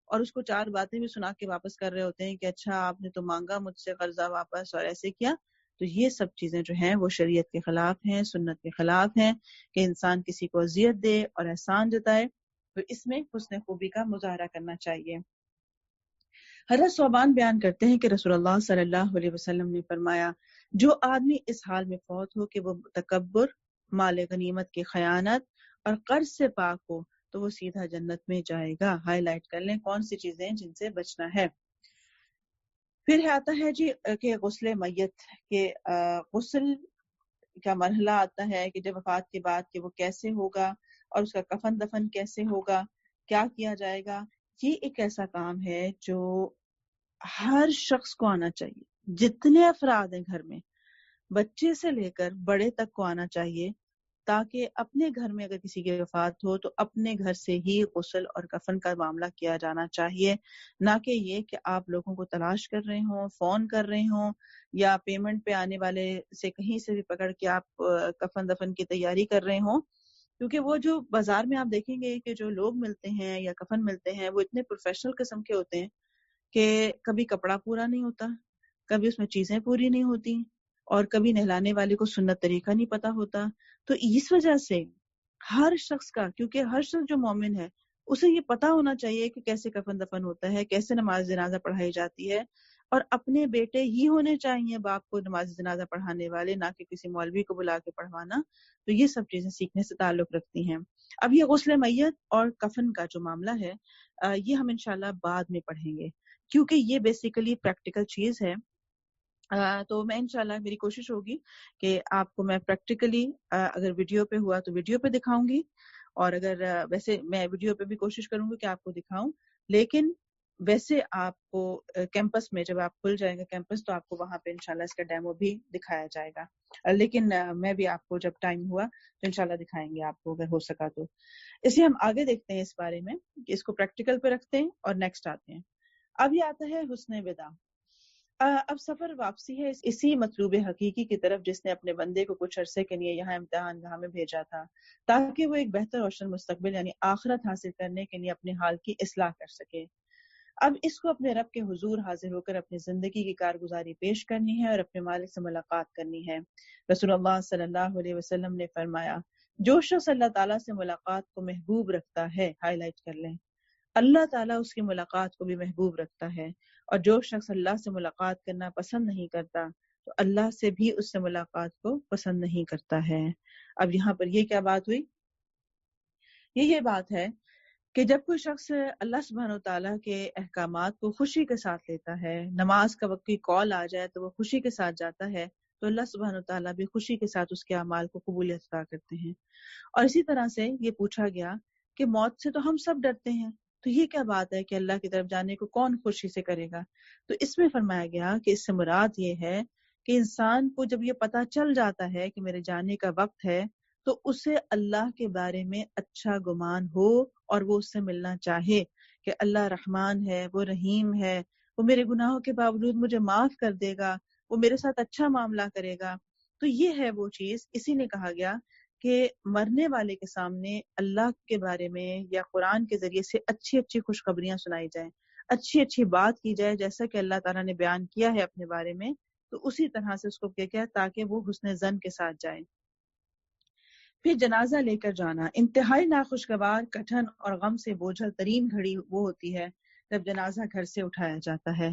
اور اس کو چار باتیں بھی سنا کے واپس کر رہے ہوتے ہیں کہ اچھا آپ نے تو مانگا مجھ سے قرضہ واپس اور ایسے کیا۔ تو یہ سب چیزیں جو ہیں وہ شریعت کے خلاف ہیں، سنت کے خلاف ہیں کہ انسان کسی کو اذیت دے اور احسان جتائے، تو اس میں حسن خوبی کا مظاہرہ کرنا چاہیے۔ حضرت ثوبان بیان کرتے ہیں کہ رسول اللہ صلی اللہ علیہ وسلم نے فرمایا جو آدمی اس حال میں فوت ہو کہ وہ تکبر، مال غنیمت کی خیانت اور قرض سے پاک ہو تو وہ سیدھا جنت میں جائے گا۔ ہائی لائٹ کر لیں کون سی چیزیں جن سے بچنا ہے۔ پھر آتا ہے جی کہ غسل میت کے غسل کا مرحلہ آتا ہے کہ جب وفات کے بعد کہ وہ کیسے ہوگا اور اس کا کفن دفن کیسے ہوگا، کیا کیا جائے گا۔ یہ ایک ایسا کام ہے جو ہر شخص کو آنا چاہیے، جتنے افراد ہیں گھر میں، بچے سے لے کر بڑے تک کو آنا چاہیے، تاکہ اپنے گھر میں اگر کسی کی وفات ہو تو اپنے گھر سے ہی غسل اور کفن کا معاملہ کیا جانا چاہیے، نہ کہ یہ کہ آپ لوگوں کو تلاش کر رہے ہوں، فون کر رہے ہوں، یا پیمنٹ پہ آنے والے سے کہیں سے بھی پکڑ کے آپ کفن دفن کی تیاری کر رہے ہوں. کیونکہ وہ جو بازار میں آپ دیکھیں گے کہ جو لوگ ملتے ہیں یا کفن ملتے ہیں وہ اتنے پروفیشنل قسم کے ہوتے ہیں کہ کبھی کپڑا پورا نہیں ہوتا، کبھی اس میں چیزیں پوری نہیں ہوتی، اور کبھی نہلانے والے کو سنت طریقہ نہیں پتا ہوتا. تو اس وجہ سے ہر شخص کا، کیونکہ ہر شخص جو مومن ہے اسے یہ پتا ہونا چاہیے کہ کیسے کفن دفن ہوتا ہے، کیسے نماز جنازہ پڑھائی جاتی ہے، اور اپنے بیٹے ہی ہونے چاہیے باپ کو نماز جنازہ پڑھانے والے، نہ کہ کسی مولوی کو بلا کے پڑھوانا. تو یہ سب چیزیں سیکھنے سے تعلق رکھتی ہیں. اب یہ غسل میت اور کفن کا جو معاملہ ہے یہ ہم انشاءاللہ بعد میں پڑھیں گے، کیونکہ یہ بیسیکلی پریکٹیکل چیز ہے. تو میں انشاءاللہ میری کوشش ہوگی کہ آپ کو میں پریکٹیکلی اگر ویڈیو پہ ہوا تو ویڈیو پہ دکھاؤں گی، اور اگر ویسے میں ویڈیو پہ بھی کوشش کروں گی کہ آپ کو دکھاؤں، لیکن ویسے آپ کو کیمپس میں جب آپ کھل جائے گا کیمپس تو آپ کو وہاں پہ انشاءاللہ اس کا ڈیمو بھی دکھایا جائے گا. لیکن میں بھی آپ کو جب ٹائم ہوا تو انشاءاللہ دکھائیں گے آپ کو اگر ہو سکا تو. اس لیے ہم آگے دیکھتے ہیں اس بارے میں کہ اس کو پریکٹیکل پہ رکھتے ہیں اور نیکسٹ آتے ہیں. اب یہ آتا ہے حسن وداع. اب سفر واپسی ہے اسی مطلوب حقیقی کی طرف جس نے اپنے بندے کو کچھ عرصے کے لیے یہاں امتحان گاہ میں بھیجا تھا، تاکہ وہ ایک بہتر روشن مستقبل یعنی آخرت حاصل کرنے کے لیے اپنے حال کی اصلاح کر سکے. اب اس کو اپنے رب کے حضور حاضر ہو کر اپنی زندگی کی کارگزاری پیش کرنی ہے اور اپنے مالک سے ملاقات کرنی ہے. رسول اللہ صلی اللہ علیہ وسلم نے فرمایا، جو شخص اللہ تعالیٰ سے ملاقات کو محبوب رکھتا ہے، ہائی لائٹ کر لیں، اللہ تعالیٰ اس کی ملاقات کو بھی محبوب رکھتا ہے، اور جو شخص اللہ سے ملاقات کرنا پسند نہیں کرتا تو اللہ سے بھی اس سے ملاقات کو پسند نہیں کرتا ہے. اب یہاں پر یہ کیا بات ہوئی؟ یہ بات ہے کہ جب کوئی شخص اللہ سبحانہ و تعالیٰ کے احکامات کو خوشی کے ساتھ لیتا ہے، نماز کا وقت کی کال آ جائے تو وہ خوشی کے ساتھ جاتا ہے، تو اللہ سبحانہ و تعالیٰ بھی خوشی کے ساتھ اس کے اعمال کو قبولیت عطا کرتے ہیں. اور اسی طرح سے یہ پوچھا گیا کہ موت سے تو ہم سب ڈرتے ہیں، تو یہ کیا بات ہے کہ اللہ کی طرف جانے کو کون خوشی سے کرے گا؟ تو اس میں فرمایا گیا کہ اس سے مراد یہ ہے کہ انسان کو جب یہ پتا چل جاتا ہے کہ میرے جانے کا وقت ہے تو اسے اللہ کے بارے میں اچھا گمان ہو اور وہ اس سے ملنا چاہے کہ اللہ رحمان ہے، وہ رحیم ہے، وہ میرے گناہوں کے باوجود مجھے معاف کر دے گا، وہ میرے ساتھ اچھا معاملہ کرے گا. تو یہ ہے وہ چیز. اسی نے کہا گیا کہ مرنے والے کے سامنے اللہ کے بارے میں یا قرآن کے ذریعے سے اچھی اچھی خوشخبریاں سنائی جائیں، اچھی اچھی بات کی جائے جیسا کہ اللہ تعالیٰ نے بیان کیا ہے اپنے بارے میں، تو اسی طرح سے اس کو کیا تاکہ وہ حسن ظن کے ساتھ جائے. پھر جنازہ لے کر جانا. انتہائی ناخوشگوار، کٹھن اور غم سے بوجھل ترین گھڑی وہ ہوتی ہے جب جنازہ گھر سے اٹھایا جاتا ہے.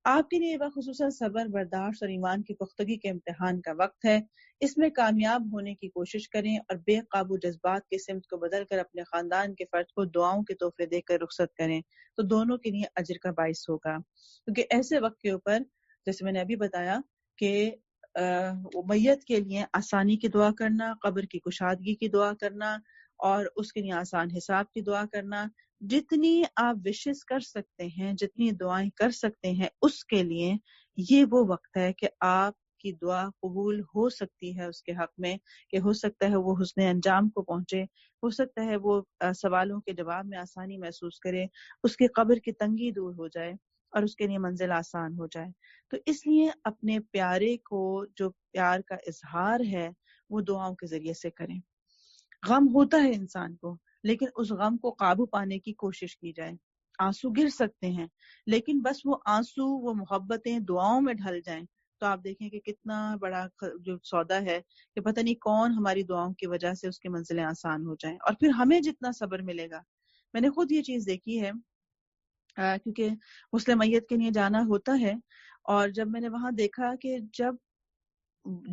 آپ کے لیے وہ خصوصاً صبر، برداشت اور ایمان کی پختگی کے امتحان کا وقت ہے. اس میں کامیاب ہونے کی کوشش کریں اور بے قابو جذبات کی سمت کو بدل کر اپنے خاندان کے فرد کو دعاؤں کے تحفے دے کر رخصت کریں، تو دونوں کے لیے اجر کا باعث ہوگا. کیونکہ ایسے وقت کے اوپر جیسے میں نے ابھی بتایا کہ میت کے لیے آسانی کی دعا کرنا، قبر کی کشادگی کی دعا کرنا اور اس کے لیے آسان حساب کی دعا کرنا، جتنی آپ وشز کر سکتے ہیں، جتنی دعائیں کر سکتے ہیں اس کے لیے یہ وہ وقت ہے کہ آپ کی دعا قبول ہو سکتی ہے اس کے حق میں، کہ ہو سکتا ہے وہ حسن انجام کو پہنچے، ہو سکتا ہے وہ سوالوں کے جواب میں آسانی محسوس کرے، اس کی قبر کی تنگی دور ہو جائے اور اس کے لیے منزل آسان ہو جائے. تو اس لیے اپنے پیارے کو جو پیار کا اظہار ہے وہ دعاؤں کے ذریعے سے کریں. غم ہوتا ہے انسان کو، لیکن اس غم کو قابو پانے کی کوشش کی جائے. آنسو گر سکتے ہیں لیکن بس وہ آنسو، وہ محبتیں دعاؤں میں ڈھل جائیں تو آپ دیکھیں کہ کتنا بڑا جو سودا ہے کہ پتہ نہیں کون ہماری دعاؤں کی وجہ سے اس کی منزلیں آسان ہو جائیں، اور پھر ہمیں جتنا صبر ملے گا. میں نے خود یہ چیز دیکھی ہے کیونکہ غسل میت کے لیے جانا ہوتا ہے، اور جب میں نے وہاں دیکھا کہ جب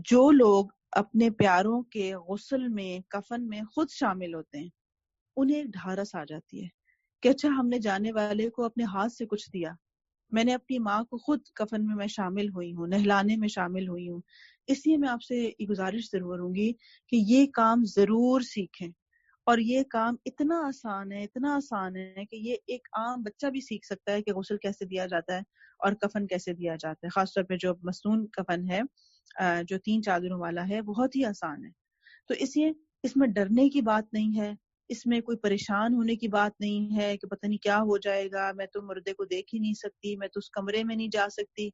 جو لوگ اپنے پیاروں کے غسل میں، کفن میں خود شامل ہوتے ہیں، انہیں ایک ڈھارس آ جاتی ہے کہ اچھا ہم نے جانے والے کو اپنے ہاتھ سے کچھ دیا. میں نے اپنی ماں کو خود کفن میں شامل ہوئی ہوں، نہلانے میں شامل ہوئی ہوں. اس لیے میں آپ سے ایک گزارش ضرور کروں گی کہ یہ کام ضرور سیکھیں. اور یہ کام اتنا آسان ہے کہ یہ ایک عام بچہ بھی سیکھ سکتا ہے کہ غسل کیسے دیا جاتا ہے اور کفن کیسے دیا جاتا ہے. خاص طور پہ جو مسنون کفن ہے جو 3 چادروں والا ہے بہت ہی آسان ہے. تو اس میں ڈرنے کی بات نہیں ہے، اس میں کوئی پریشان ہونے کی بات نہیں ہے کہ پتہ نہیں کیا ہو جائے گا، میں تو مردے کو دیکھ ہی نہیں سکتی، میں تو اس کمرے میں نہیں جا سکتی.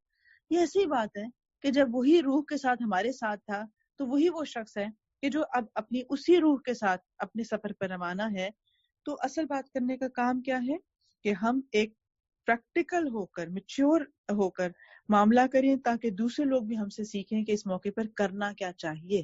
یہ ایسی بات ہے کہ جب وہی روح کے ساتھ ہمارے ساتھ تھا تو وہی وہ شخص ہے کہ جو اب اپنی اسی روح کے ساتھ اپنے سفر پر روانہ ہے. تو اصل بات کرنے کا کام کیا ہے کہ ہم ایک پریکٹیکل ہو کر، میچور ہو کر معاملہ کریں تاکہ دوسرے لوگ بھی ہم سے سیکھیں کہ اس موقع پر کرنا کیا چاہیے.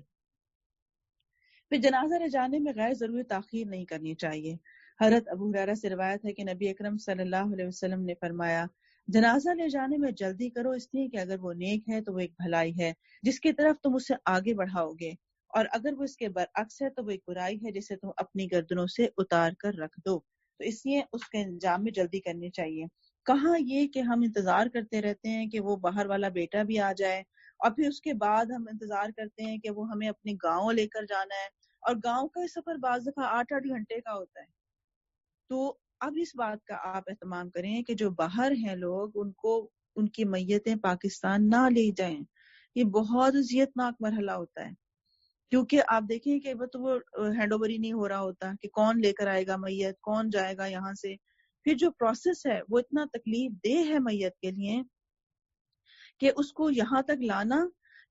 پھر جنازہ لے جانے میں غیر ضروری تاخیر نہیں کرنی چاہیے. حضرت ابو ہریرہ سے روایت ہے کہ نبی اکرم صلی اللہ علیہ وسلم نے فرمایا جنازہ لے جانے میں جلدی کرو، اس لیے کہ اگر وہ نیک ہے تو وہ ایک بھلائی ہے جس کی طرف تم اسے آگے بڑھاؤ گے، اور اگر وہ اس کے برعکس ہے تو وہ ایک برائی ہے جسے تم اپنی گردنوں سے اتار کر رکھ دو. تو اس لیے اس کے انجام میں جلدی کرنی چاہیے. کہاں یہ کہ ہم انتظار کرتے رہتے ہیں کہ وہ باہر والا بیٹا بھی آ جائے، اور پھر اس کے بعد ہم انتظار کرتے ہیں کہ وہ ہمیں اپنے گاؤں لے کر جانا ہے، اور گاؤں کا سفر بعض دفعہ 8-8 گھنٹے کا ہوتا ہے. تو اب اس بات کا آپ اہتمام کریں کہ جو باہر ہیں لوگ ان کی میتیں پاکستان نہ لے جائیں. یہ بہت اذیتناک مرحلہ ہوتا ہے، کیونکہ آپ دیکھیں کہ وہ ہینڈ اوور ہی نہیں ہو رہا ہوتا کہ کون لے کر آئے گا میت، کون جائے گا یہاں سے. پھر جو پروسیس ہے وہ اتنا تکلیف دہ ہے میت کے لیے کہ اس کو یہاں تک لانا،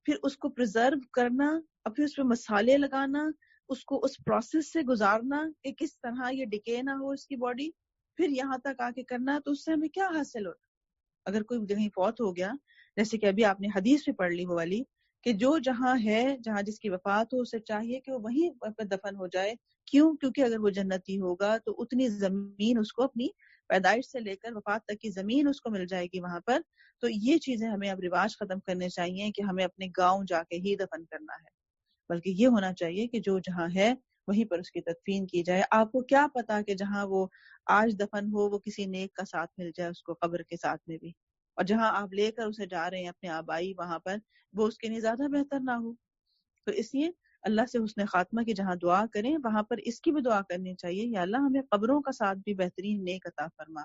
پھر اس کو پریزرو کرنا، اور پھر اس پہ مسالے لگانا، اس کو اس پروسیس سے گزارنا کہ کس طرح یہ ڈکے نہ ہو اس کی باڈی، پھر یہاں تک آ کے کرنا. تو اس سے ہمیں کیا حاصل ہوتا؟ اگر کوئی کہیں فوت ہو گیا، جیسے کہ ابھی آپ نے حدیث بھی پڑھ لی وہ والی کہ جو جہاں ہے، جہاں جس کی وفات ہو، اسے چاہیے کہ وہ وہیں پر دفن ہو جائے. کیونکہ اگر وہ جنتی ہوگا تو اتنی زمین اس کو اپنی پیدائش سے لے کر وفات تک کی زمین اس کو مل جائے گی وہاں پر. تو یہ چیزیں ہمیں اب رواج ختم کرنے چاہیے کہ ہمیں اپنے گاؤں جا کے ہی دفن کرنا ہے، بلکہ یہ ہونا چاہیے کہ جو جہاں ہے وہیں پر اس کی تدفین کی جائے. آپ کو کیا پتا کہ جہاں وہ آج دفن ہو وہ کسی نیک کا ساتھ مل جائے اس کو قبر کے ساتھ میں بھی، اور جہاں آپ لے کر اسے جا رہے ہیں اپنے آبائی وہاں پر وہ اس کے لیے زیادہ بہتر نہ ہو. تو اس لیے اللہ سے حسن خاتمہ کی جہاں دعا کریں وہاں پر اس کی بھی دعا کرنی چاہیے، یا اللہ ہمیں قبروں کا ساتھ بھی بہترین نیک عطا فرما،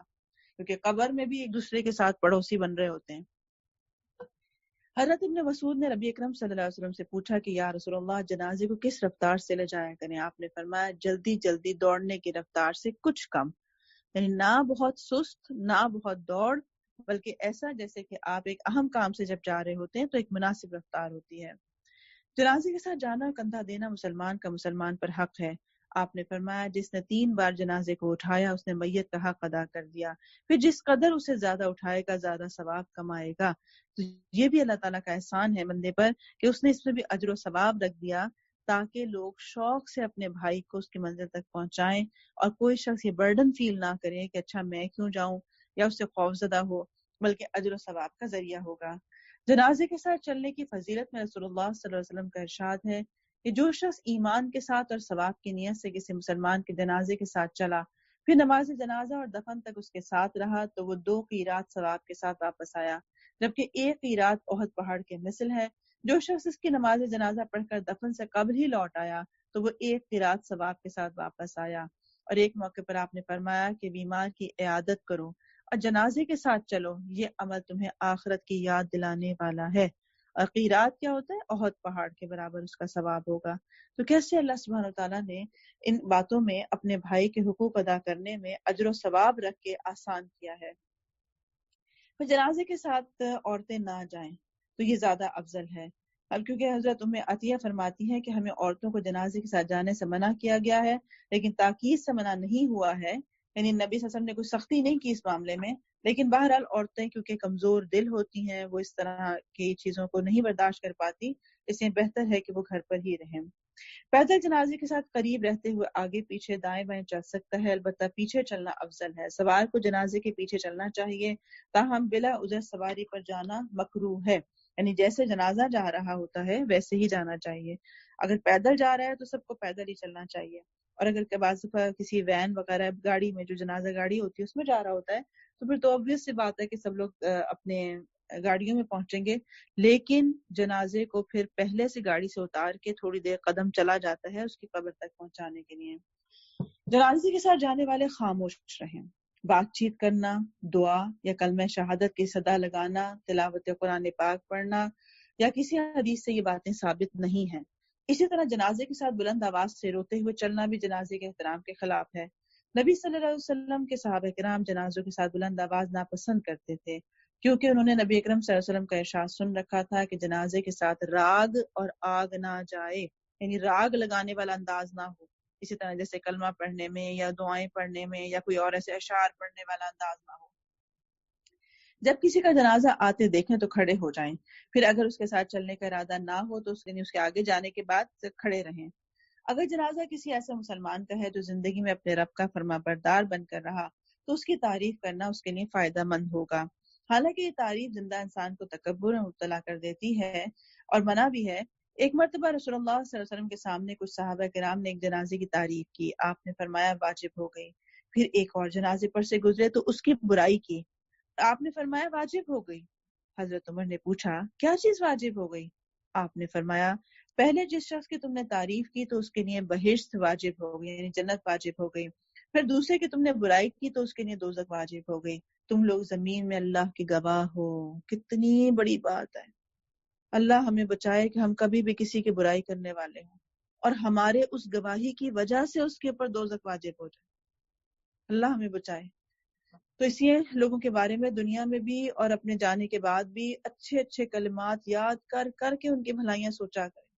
کیونکہ قبر میں بھی ایک دوسرے کے ساتھ پڑوسی بن رہے ہوتے ہیں. حضرت ابن مسعود نے نبی اکرم صلی اللہ علیہ وسلم سے پوچھا کہ یا رسول اللہ جنازے کو کس رفتار سے لے جایا کریں؟ آپ نے فرمایا جلدی جلدی دوڑنے کی رفتار سے کچھ کم، یعنی نہ بہت سست نہ بہت دوڑ، بلکہ ایسا جیسے کہ آپ ایک اہم کام سے جب جا رہے ہوتے ہیں تو ایک مناسب رفتار ہوتی ہے. جنازے کے ساتھ جانا اور کندھا دینا مسلمان کا مسلمان پر حق ہے. آپ نے فرمایا جس نے 3 بار جنازے کو اٹھایا اس نے میت کا حق ادا کر دیا، پھر جس قدر اسے زیادہ اٹھائے گا زیادہ ثواب کمائے گا. تو یہ بھی اللہ تعالیٰ کا احسان ہے بندے پر کہ اس نے اس میں بھی اجر و ثواب رکھ دیا تاکہ لوگ شوق سے اپنے بھائی کو اس کی منزل تک پہنچائیں، اور کوئی شخص یہ برڈن فیل نہ کرے کہ اچھا میں کیوں جاؤں یا اس سے خوف زدہ ہو، بلکہ اجر و ثواب کا ذریعہ ہوگا. جنازے کے ساتھ چلنے کی فضیلت میں رسول اللہ صلی اللہ علیہ وسلم کا ارشاد ہے کہ جو شخص ایمان کے ساتھ اور ثواب کی نیت سے کسی مسلمان کے جنازے کے ساتھ چلا، پھر نماز جنازہ اور دفن تک اس کے ساتھ رہا تو وہ 2 قیرات ثواب کے ساتھ واپس آیا، جبکہ 1 قیرات احد پہاڑ کے مثل ہے. جو شخص اس کی نماز جنازہ پڑھ کر دفن سے قبل ہی لوٹ آیا تو وہ 1 قیرات ثواب کے ساتھ واپس آیا. اور ایک موقع پر آپ نے فرمایا کہ بیمار کی عیادت کرو اور جنازے کے ساتھ چلو، یہ عمل تمہیں آخرت کی یاد دلانے والا ہے. اور قیرات کیا ہوتا ہے؟ احد پہاڑ کے برابر اس کا ثواب ہوگا. تو کیسے اللہ سبحانہ وتعالیٰ نے ان باتوں میں اپنے بھائی کے حقوق ادا کرنے میں اجر و ثواب رکھ کے آسان کیا ہے. پھر جنازے کے ساتھ عورتیں نہ جائیں تو یہ زیادہ افضل ہے، اب کیونکہ حضرت ام عطیہ فرماتی ہیں کہ ہمیں عورتوں کو جنازے کے ساتھ جانے سے منع کیا گیا ہے، لیکن تاکید سے منع نہیں ہوا ہے، یعنی نبی صلی اللہ علیہ وسلم نے کوئی سختی نہیں کی اس معاملے میں، لیکن بہرحال عورتیں کیونکہ کمزور دل ہوتی ہیں وہ اس طرح کی چیزوں کو نہیں برداشت کر پاتی، اس لیے بہتر ہے کہ وہ گھر پر ہی رہیں. پیدل جنازے کے ساتھ قریب رہتے ہوئے آگے پیچھے دائیں بائیں چل سکتا ہے، البتہ پیچھے چلنا افضل ہے. سوار کو جنازے کے پیچھے چلنا چاہیے، تاہم بلا عذر سواری پر جانا مکروہ ہے، یعنی جیسے جنازہ جا رہا ہوتا ہے ویسے ہی جانا چاہیے. اگر پیدل جا رہا ہے تو سب کو پیدل ہی چلنا چاہیے، اور اگر بعض دفعہ کسی وین وغیرہ گاڑی میں جو جنازہ گاڑی ہوتی ہے اس میں جا رہا ہوتا ہے تو پھر تو obvious سی بات ہے کہ سب لوگ اپنے گاڑیوں میں پہنچیں گے، لیکن جنازے کو پھر پہلے سے گاڑی سے اتار کے تھوڑی دیر قدم چلا جاتا ہے اس کی قبر تک پہنچانے کے لیے. جنازے کے ساتھ جانے والے خاموش رہیں. بات چیت کرنا، دعا یا کلمہ شہادت کی صدا لگانا، تلاوت قرآن پاک پڑھنا یا کسی حدیث سے یہ باتیں ثابت نہیں ہیں۔ اسی طرح جنازے کے ساتھ بلند آواز سے روتے ہوئے چلنا بھی جنازے کے احترام کے خلاف ہے۔ نبی صلی اللہ علیہ وسلم کے صحابہ کرام جنازوں کے ساتھ بلند آواز ناپسند کرتے تھے، کیونکہ انہوں نے نبی اکرم صلی اللہ علیہ وسلم کا ارشاد سن رکھا تھا کہ جنازے کے ساتھ راگ اور آگ نہ جائے، یعنی راگ لگانے والا انداز نہ ہو، اسی طرح جیسے کلمہ پڑھنے میں یا دعائیں پڑھنے میں یا کوئی اور ایسے اشعار پڑھنے والا انداز نہ ہو۔ جب کسی کا جنازہ آتے دیکھیں تو کھڑے ہو جائیں، پھر اگر اس کے ساتھ چلنے کا ارادہ نہ ہو تو اس کے آگے جانے کے بعد کھڑے رہیں۔ اگر جنازہ کسی ایسے مسلمان کا ہے جو زندگی میں اپنے رب کا فرما بردار بن کر رہا تو اس کی تعریف کرنا اس کے لیے فائدہ مند ہوگا۔ حالانکہ یہ تعریف زندہ انسان کو تکبر میں مبتلا کر دیتی ہے اور منع بھی ہے۔ ایک مرتبہ رسول اللہ صلی اللہ علیہ وسلم کے سامنے کچھ صحابہ کرام نے ایک جنازے کی تعریف کی، آپ نے فرمایا واجب ہو گئی۔ پھر ایک اور جنازے پر سے گزرے تو اس کی برائی کی، آپ نے فرمایا واجب ہو گئی۔ حضرت عمر نے پوچھا کیا چیز واجب ہو گئی؟ آپ نے فرمایا پہلے جس شخص کی تم نے تعریف کی تو اس کے لیے بہشت واجب ہو گئی، یعنی جنت واجب ہو گئی، پھر دوسرے کی تم نے برائی کی تو اس کے لیے دوزخ واجب ہو گئی۔ تم لوگ زمین میں اللہ کی گواہ ہو۔ کتنی بڑی بات ہے، اللہ ہمیں بچائے کہ ہم کبھی بھی کسی کی برائی کرنے والے ہوں اور ہمارے اس گواہی کی وجہ سے اس کے اوپر دوزخ واجب ہو جائے، اللہ ہمیں بچائے۔ تو اس لیے لوگوں کے بارے میں دنیا میں بھی اور اپنے جانے کے بعد بھی اچھے اچھے کلمات یاد کر کر کے ان کی بھلائیاں سوچا کریں،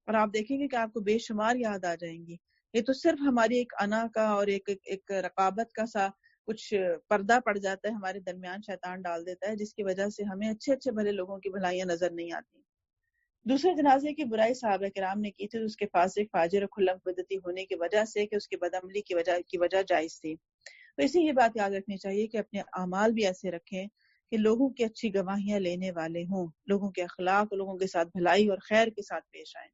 اور آپ دیکھیں گے کہ آپ کو بے شمار یاد آ جائیں گی۔ یہ تو صرف ہماری ایک انا کا اور ایک رقابت کا سا کچھ پردہ پڑ جاتا ہے ہمارے درمیان، شیطان ڈال دیتا ہے، جس کی وجہ سے ہمیں اچھے اچھے بھلے لوگوں کی بھلائیاں نظر نہیں آتی۔ دوسرے جنازے کی برائی صحابہ کرام نے کی تھی اس کے فاسق فاجر اور کھلم بدعتی ہونے کی وجہ سے کہ اس کی بدعملی کی وجہ جائز تھی۔ تو اسی یہ بات یاد رکھنی چاہیے کہ اپنے اعمال بھی ایسے رکھیں کہ لوگوں کی اچھی گواہیاں لینے والے ہوں، لوگوں کے اخلاق، لوگوں کے ساتھ بھلائی اور خیر کے ساتھ پیش آئیں۔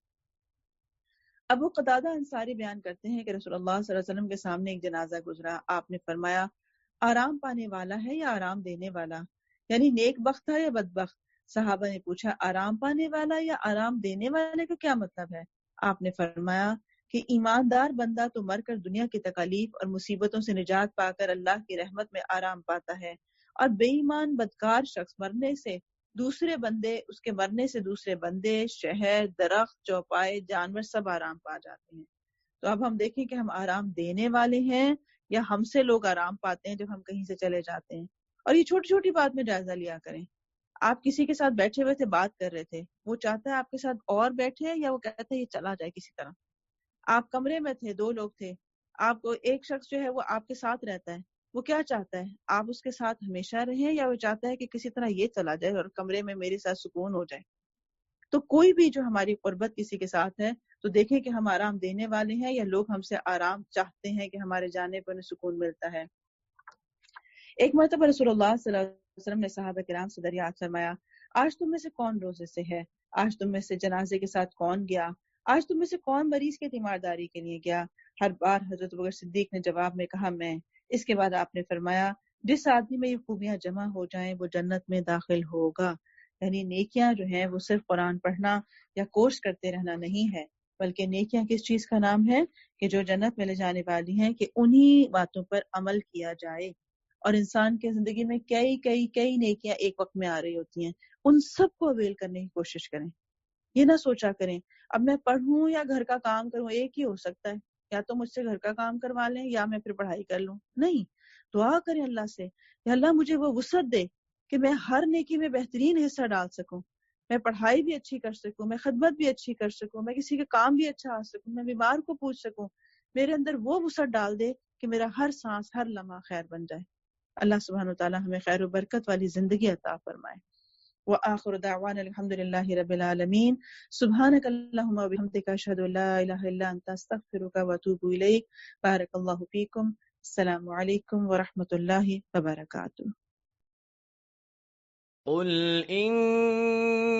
ابو قتادہ انصاری بیان کرتے ہیں کہ رسول اللہ صلی اللہ علیہ وسلم کے سامنے ایک جنازہ گزرا، آپ نے فرمایا آرام پانے والا ہے یا آرام دینے والا، یعنی نیک بخت ہے یا بدبخت؟ صحابہ نے پوچھا آرام پانے والا یا آرام دینے والے کا کیا مطلب ہے؟ آپ نے فرمایا کہ ایماندار بندہ تو مر کر دنیا کی تکالیف اور مصیبتوں سے نجات پا کر اللہ کی رحمت میں آرام پاتا ہے، اور بے ایمان بدکار شخص مرنے سے دوسرے بندے، اس کے مرنے سے دوسرے بندے، شہر، درخت، چوپائے، جانور سب آرام پا جاتے ہیں۔ تو اب ہم دیکھیں کہ ہم آرام دینے والے ہیں یا ہم سے لوگ آرام پاتے ہیں جب ہم کہیں سے چلے جاتے ہیں۔ اور یہ چھوٹی چھوٹی بات میں جائزہ لیا کریں۔ آپ کسی کے ساتھ بیٹھے ہوئے تھے، بات کر رہے تھے، وہ چاہتا ہے آپ کے ساتھ اور بیٹھے یا وہ کہتا ہے یہ چلا جائے کسی طرح؟ آپ کمرے میں تھے، 2 لوگ تھے، آپ کو ایک شخص جو ہے وہ آپ کے ساتھ رہتا ہے، وہ کیا چاہتا ہے؟ آپ اس کے ساتھ ہمیشہ رہیں یا وہ چاہتا ہے کہ کسی طرح یہ چلا جائے اور کمرے میں میرے ساتھ سکون ہو جائے؟ تو کوئی بھی جو ہماری قربت کسی کے ساتھ ہے تو دیکھیں کہ ہم آرام دینے والے ہیں یا لوگ ہم سے آرام چاہتے ہیں کہ ہمارے جانے پر انہیں سکون ملتا ہے۔ ایک مرتبہ رسول اللہ صلی اللہ علیہ وسلم نے صحابہ کرام سے دریافت فرمایا آج تم میں سے کون روزے سے ہے؟ آج تم میں سے جنازے کے ساتھ کون گیا؟ آج تم میں سے کون مریض کی تیمارداری کے لیے گیا؟ ہر بار حضرت بکر صدیق نے جواب میں کہا میں۔ اس کے بعد آپ نے فرمایا جس آدمی میں یہ خوبیاں جمع ہو جائیں وہ جنت میں داخل ہوگا۔ یعنی نیکیاں جو ہیں وہ صرف قرآن پڑھنا یا کورس کرتے رہنا نہیں ہے، بلکہ نیکیاں کس چیز کا نام ہے کہ جو جنت میں لے جانے والی ہیں، کہ انہی باتوں پر عمل کیا جائے۔ اور انسان کے زندگی میں کئی نیکیاں ایک وقت میں آ رہی ہوتی ہیں، ان سب کو اویل کرنے کی کوشش کریں۔ یہ نہ سوچا کریں اب میں پڑھوں یا گھر کا کام کروں، ایک ہی ہو سکتا ہے، یا تو مجھ سے گھر کا کام کروا لیں یا میں پھر پڑھائی کر لوں۔ نہیں، دعا کریں اللہ سے کہ اللہ مجھے وہ وسعت دے کہ میں ہر نیکی میں بہترین حصہ ڈال سکوں، میں پڑھائی بھی اچھی کر سکوں، میں خدمت بھی اچھی کر سکوں، میں کسی کا کام بھی اچھا آ سکوں، میں بیمار کو پوچھ سکوں۔ میرے اندر وہ وسعت ڈال دے کہ میرا ہر سانس، ہر لمحہ خیر بن جائے۔ اللہ سبحانہ وتعالی ہمیں خیر و برکت والی زندگی عطا فرمائے۔ وآخر دعوانا الحمد للہ رب العالمین۔ سبحانک اللہم وبحمدک اشہد ان لا الہ الا انت استغفرک واتوب الیک۔ بارک اللہ فیکم۔ السلام علیکم ورحمۃ اللہ وبرکاتہ۔ قل إن